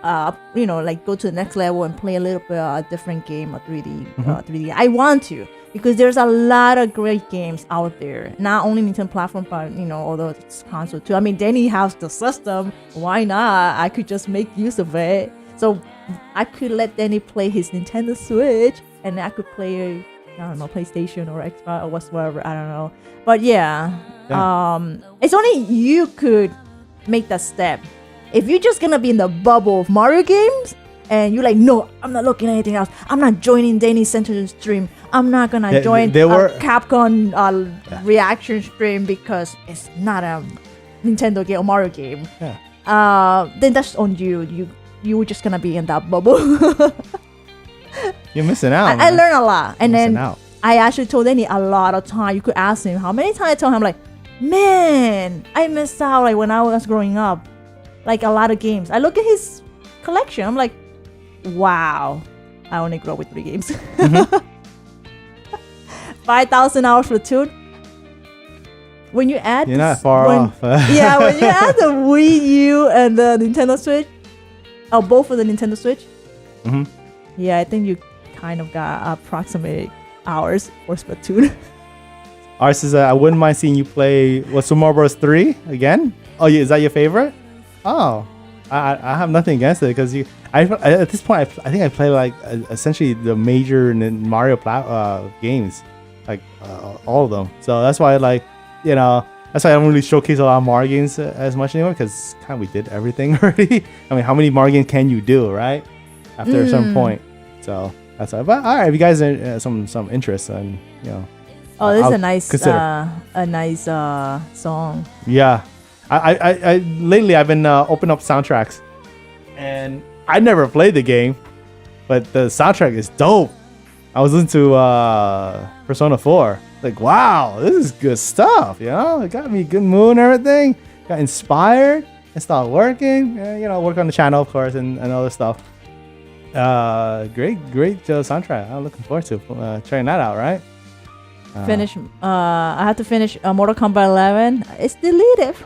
like go to the next level and play a little bit a different game, a 3D. I want to, because there's a lot of great games out there, not only Nintendo platform, but although it's console too. I mean, Danny has the system, why not? I could just make use of it. So I could let Danny play his Nintendo Switch, and I could play PlayStation or Xbox or whatsoever, I don't know. But yeah. It's only you could make that step. If you're just gonna be in the bubble of Mario games and you're like, no, I'm not looking at anything else, I'm not joining Danny's Center stream, I'm not gonna join Capcom reaction stream because it's not a Nintendo game or Mario game, then that's on you. You were just gonna be in that bubble. You're missing out. I learned a lot, and then out. I actually told Danny a lot of time. You could ask him how many times I told him, like, man, I missed out like when I was growing up. Like a lot of games. I look at his collection. I'm like, wow, I only grew up with 3 games. 5,000 hours for 2. When you add, you're not far off. Yeah, when you add the Wii U and the Nintendo Switch, both of the Nintendo Switch. Yeah, I think you kind of got approximate hours for Splatoon. Ours is I wouldn't mind seeing you play Super Mario Bros. 3 again. Oh, yeah, is that your favorite? Oh, I have nothing against it because at this point I think I play like essentially the major Mario games, like all of them. So that's why that's why I don't really showcase a lot of Mario games as much anymore, because kind of we did everything already. I mean, how many Mario games can you do, right? After a certain point. So that's why. But all right, if you guys are some interest, and oh, this is a nice song. Yeah. I lately I've been opening up soundtracks, and I never played the game, but the soundtrack is dope. I was listening to Persona 4. Like, wow, this is good stuff. It got me good mood and everything. Got inspired and started working. Work on the channel, of course, and other stuff. Great soundtrack. I'm looking forward to trying that out. Right. I have to finish Mortal Kombat 11. It's deleted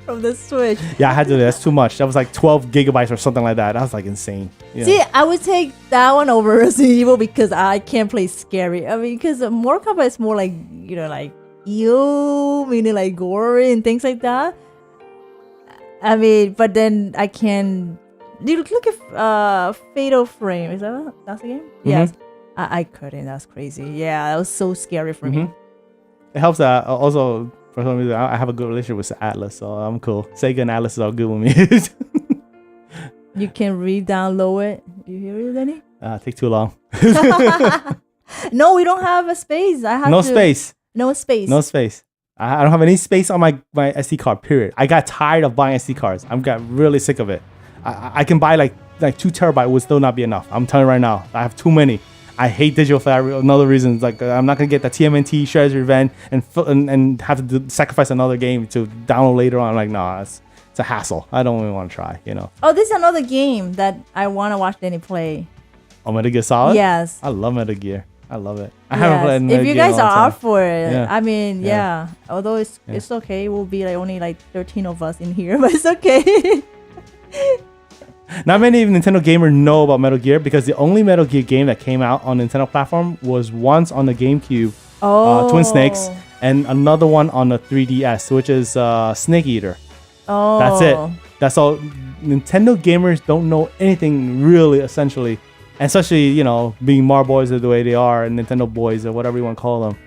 from the Switch. Yeah, I had to. That's too much. That was like 12 gigabytes or something like that. That was like insane. Yeah. See, I would take that one over Resident Evil because I can't play scary. I mean, because Mortal Kombat is more like like meaning like gory and things like that. I mean, but then I can. Look at Fatal Frame. Is that's the game? Yes. I couldn't. That's crazy. Yeah, that was so scary for me. It helps that also. For some reason, I have a good relationship with Atlas, so I'm cool. Sega and Atlas is all good with me. You can re-download it. Do you hear it, Danny? Take too long. No, we don't have a space. Space. No space. No space. I don't have any space on my SD card, period. I got tired of buying SD cards. I got really sick of it. I can buy like 2 terabytes would still not be enough. I'm telling you right now. I have too many. I hate digital for another reason. Like, I'm not gonna get the TMNT Shredder's Revenge and have to sacrifice another game to download later on. Like, nah, it's a hassle. I don't even want to try. Oh, this is another game that I want to watch Danny play. Oh, Metal Gear Solid? Yes. I love Metal Gear. I love it. I haven't played Metal Gear. If you guys are up for it, yeah. I mean, yeah. Although it's okay, it will be like only like 13 of us in here, but it's okay. Not many Nintendo gamers know about Metal Gear because the only Metal Gear game that came out on Nintendo platform was once on the GameCube, Twin Snakes, and another one on the 3DS, which is Snake Eater. Oh. That's it. That's all. Nintendo gamers don't know anything really, essentially. And especially, being Mario boys the way they are, and Nintendo boys or whatever you want to call them.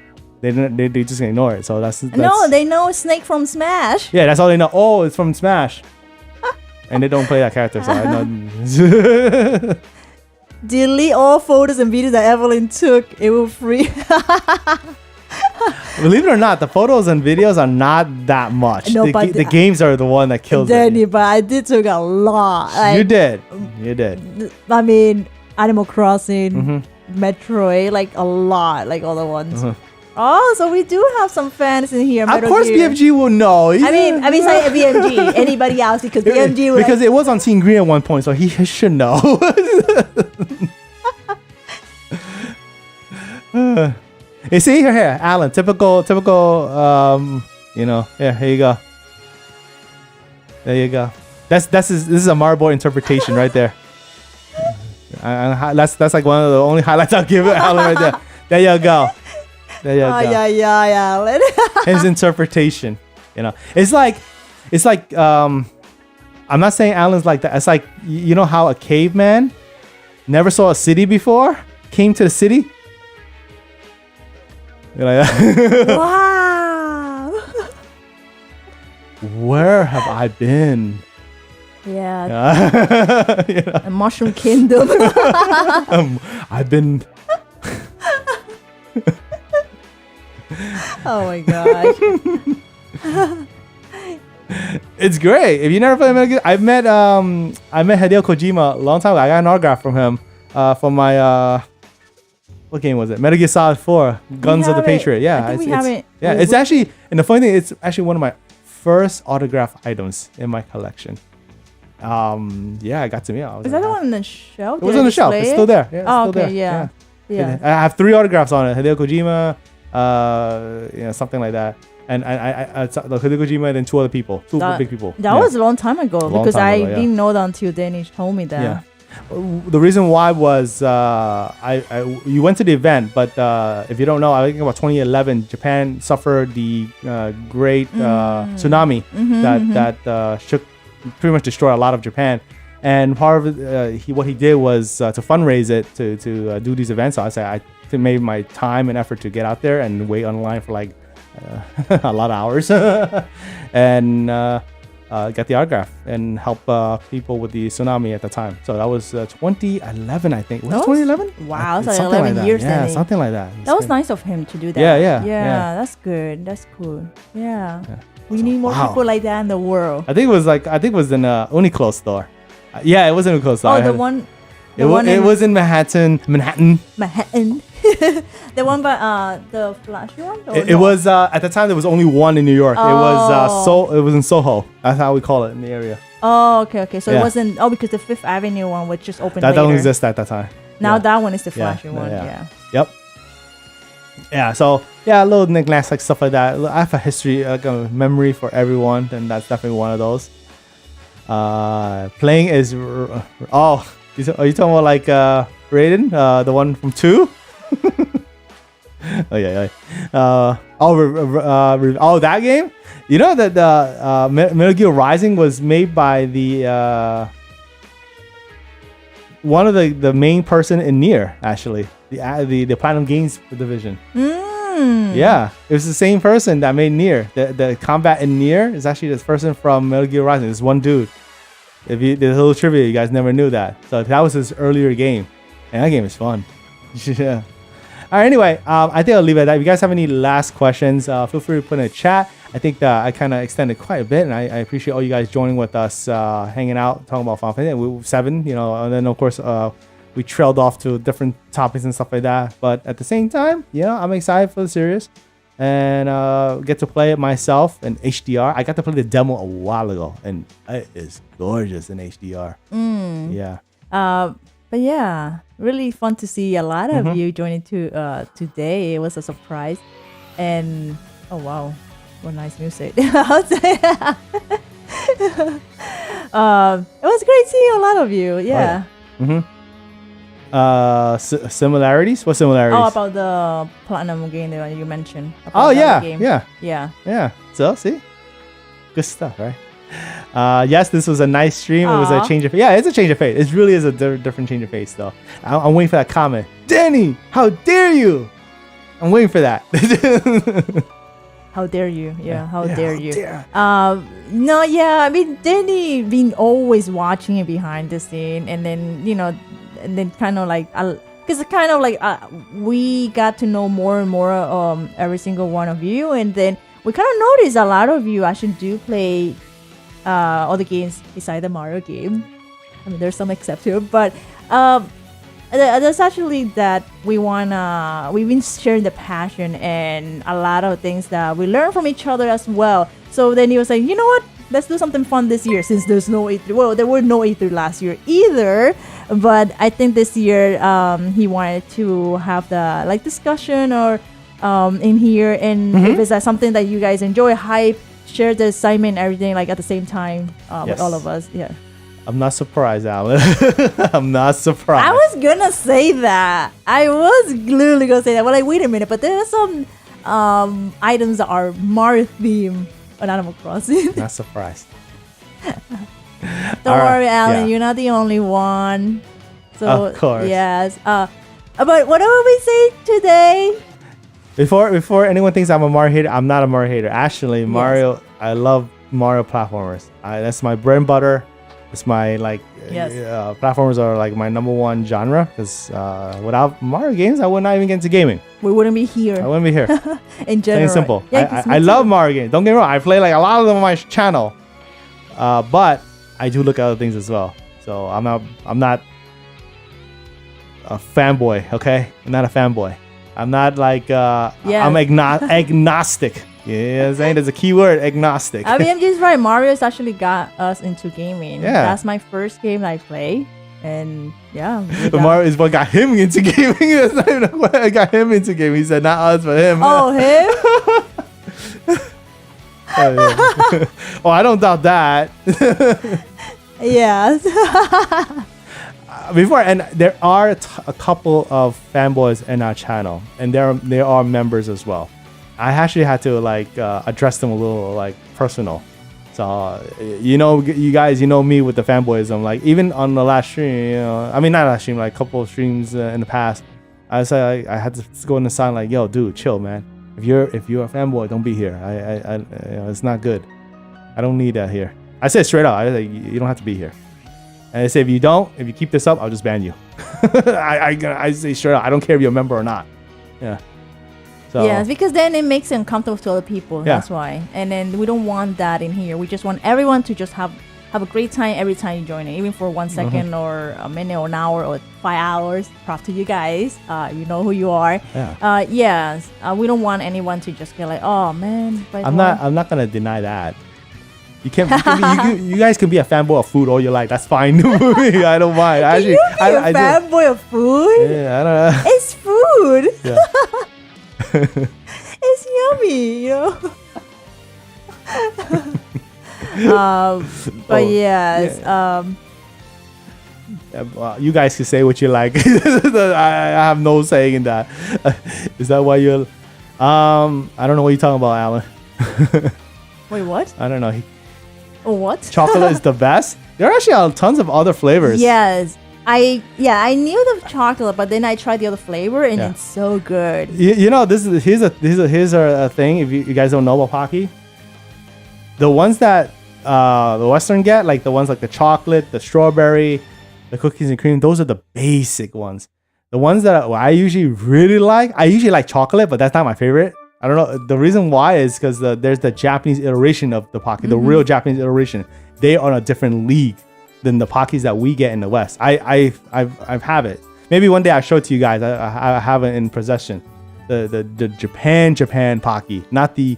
They just ignore it. So that's no, they know Snake from Smash. Yeah, that's all they know. Oh, it's from Smash. And they don't play that character, so I know. Delete all photos and videos that Evelyn took. It will free. Believe it or not, the photos and videos are not that much. No, but the games are the one that kills Danny, it. but I did took a lot. Like, You did. I mean, Animal Crossing, Metroid, like a lot, like all the ones. Oh, so we do have some fans in here. Of Metal course, Gear. BFG will know. I mean, say BMG. Anybody else? Because BMG will because it was on Team Green at one point, so he should know. You see here, Alan. Typical. Yeah. Here you go. There you go. This is a Marble interpretation right there. That's like one of the only highlights I'll give Alan right there. There you go. There you go. Yeah, Alan. His interpretation. It's like I'm not saying Alan's like that. It's like you know how a caveman never saw a city before, came to the city. You're like that. Wow. Where have I been? Yeah. A Mushroom Kingdom. I've been. Oh my gosh. It's great. If you never played Metal Gear, I met Hideo Kojima a long time ago. I got an autograph from him for my what game was it? Metal Gear Solid 4, Guns of the Patriot. Yeah, I think we have it. Yeah, it's actually, and the funny thing, it's actually one of my first autograph items in my collection. Yeah, I got to meet it. Is that the one on the shelf? It was on the shelf. It's still there. Yeah, it's still there. Yeah. I have 3 autographs on it. Hideo Kojima, something like that. And I Hideo Kojima and then 2 other people, 2 big people. That was a long time ago because I didn't know that until Danish told me that. Yeah. The reason why was you went to the event, but if you don't know, I think about 2011, Japan suffered the great tsunami that shook, pretty much destroyed a lot of Japan. And part of it, what he did was to fundraise it to do these events. So I made my time and effort to get out there and wait online for like a lot of hours and get the autograph and help people with the tsunami at the time. So that was 2011, I think. Was it 2011? Wow, that's like 11 years. Yeah, something like that. That was nice of him to do that. Yeah. That's good. That's cool. Yeah. We need more people like that in the world. I think it was in Uniqlo store. Yeah, it was in Uniqlo store. Oh, the one. It was in Manhattan. The one by the flashy one? It was at the time there was only one in New York. It was in Soho. That's how we call it in the area. Oh, okay. So it wasn't because the Fifth Avenue one was just open later. That don't exist at that time. Now that one is the flashy one. Yeah. Yep. Yeah. So a little knickknacks like stuff like that. I have a history, like a memory for everyone, and that's definitely one of those. Playing is are you talking about like Raiden, the one from 2? That game. You know that the Metal Gear Rising was made by the one of the main person in Nier, actually, the Platinum Games division. Yeah, it was the same person that made Nier. The combat in Nier is actually this person from Metal Gear Rising. This one dude. There's a little trivia, you guys never knew that. So that was his earlier game, and that game is fun. Yeah. All right. Anyway, I think I'll leave it at that. If you guys have any last questions, feel free to put in a chat. I think that I kind of extended quite a bit, and I appreciate all you guys joining with us, hanging out, talking about Final Fantasy 7. And then of course we trailed off to different topics and stuff like that. But at the same time, I'm excited for the series. And get to play it myself in HDR. I got to play the demo a while ago, and it is gorgeous in HDR. Yeah. But yeah, really fun to see a lot of you joining today. It was a surprise, and oh wow, what nice music! It was great seeing a lot of you. Yeah. Similarities? What similarities? Oh, about the Platinum game that you mentioned. Yeah. So, see? Good stuff, right? Yes, this was a nice stream. It was a change of... Yeah, it's a change of pace. It really is a different change of pace, though. I'm waiting for that comment. Danny, how dare you? I'm waiting for that. How dare you? Yeah, how dare you? No, yeah, I mean, Danny been always watching it behind the scene, and then, and then kind of like, because because it's kind of like we got to know more and more every single one of you, and then we kind of noticed a lot of you actually do play other games beside the Mario game. I mean, there's some exception, but there's actually that we've been sharing the passion and a lot of things that we learn from each other as well. So then he was like, you know what? Let's do something fun this year since there's no E3. Well, there were no E3 last year either, but I think this year he wanted to have the like discussion or in here, and if it's something that you guys enjoy, hype, share the excitement, everything like at the same time with all of us. Yeah. I'm not surprised, Alan. I'm not surprised. I was gonna say that. I was literally gonna say that. Well, like, wait a minute, but there are some items that are Mario themed on Animal Crossing. Not surprised. Don't worry, Alan. You're not the only one. So, of course. Yes. But what will we say today? Before anyone thinks I'm a Mario hater, I'm not a Mario hater. Actually, Mario, I love Mario platformers. That's my bread and butter. It's my platformers are like my number one genre, because without Mario games, I would not even get into gaming. We wouldn't be here. I wouldn't be here. In general. Plain simple. Yeah, I love Mario games. Don't get me wrong. I play like a lot of them on my channel, but I do look at other things as well. So I'm not a fanboy. Okay, I'm not a fanboy. I'm not like I'm agnostic. Yeah, I'm saying there's a key word, agnostic. I mean, I'm just right. Mario's actually got us into gaming. Yeah. That's my first game I play. And yeah. But Mario is what got him into gaming. That's not even what I got him into gaming. He said, not us, but him. Oh, him? Oh, I don't doubt that. Yes. And there are a couple of fanboys in our channel, and there are members as well. I actually had to address them a little personal. So you guys know me with the fanboyism. Like even on the last stream, I mean not last stream, like a couple of streams in the past, I said I had to go in the sign like, yo, dude, chill, man. If you're a fanboy, don't be here. It's not good. I don't need that here. I said straight up. I said you don't have to be here. And I say if you keep this up, I'll just ban you. I say straight up. I don't care if you're a member or not. Yeah. So, yes, because then it makes it uncomfortable to other people. Yeah. That's why. And then we don't want that in here. We just want everyone to just have a great time every time you join it, even for 1 second or a minute or an hour or 5 hours. Props to you guys. You know who you are. Yeah. Yes. We don't want anyone to just get like, oh man. I'm not gonna deny that. You guys can be a fanboy of food all you like. That's fine with me. I don't mind. Can you be a fanboy of food? Yeah, I don't know. It's food. Yeah. It's yummy, but yes. Yeah. Well, you guys can say what you like. I have no saying in that. Is that why you're? I don't know what you're talking about, Alan. Wait, what? I don't know. What? Chocolate is the best. There are actually tons of other flavors. Yes. I knew the chocolate, but then I tried the other flavor, and it's so good. Here's a thing. If you guys don't know about Pocky, the ones that the Western get, like the ones like the chocolate, the strawberry, the cookies and cream, those are the basic ones. The ones that I usually really like, I usually like chocolate, but that's not my favorite. I don't know. The reason why is because there's the Japanese iteration of the Pocky, the real Japanese iteration. They are on a different league than the Pockies that we get in the West. I have it. Maybe one day I'll show it to you guys. I have it in possession. The Japan Pocky, not the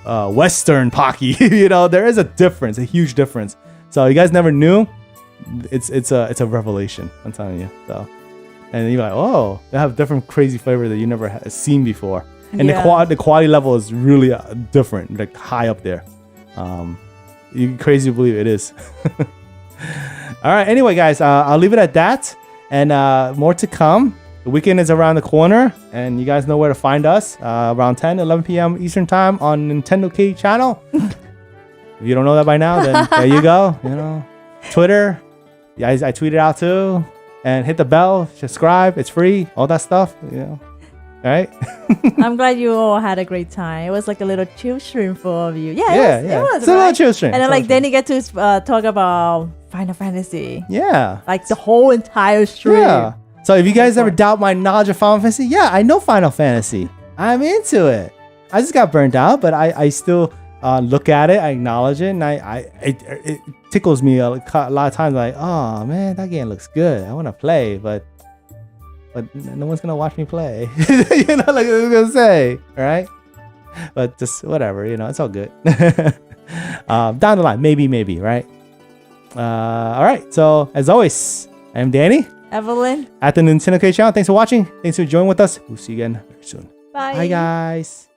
Western Pocky. There is a difference, a huge difference. So you guys never knew. It's a revelation. I'm telling you. So, and you're like, oh, they have different crazy flavors that you never seen before. And the quality level is really different, like high up there. You crazy to believe it is. All right. Anyway, guys, I'll leave it at that, and more to come. The weekend is around the corner, and you guys know where to find us around 11 p.m. Eastern time on Nintendo K channel. If you don't know that by now, then there you go. Twitter, guys, I tweet it out too, and hit the bell, subscribe. It's free. All that stuff. All right. I'm glad you all had a great time. It was like a little chill stream full of you. Yeah, it was it's a little chill stream. And then then you get to talk about Final Fantasy. Yeah. Like the whole entire stream. Yeah. So if you guys ever doubt my knowledge of Final Fantasy, yeah, I know Final Fantasy. I'm into it. I just got burnt out, but I still look at it, I acknowledge it, and it tickles me a lot of times. Like, oh man, that game looks good. I want to play, but no one's gonna watch me play. You know, like I was gonna say, right? But just whatever, you know, it's all good. Down the line, maybe, right? All right. So as always, I'm Danny. Evelyn. At the Nintendo K channel. Thanks for watching. Thanks for joining with us. We'll see you again very soon. Bye. Bye, guys.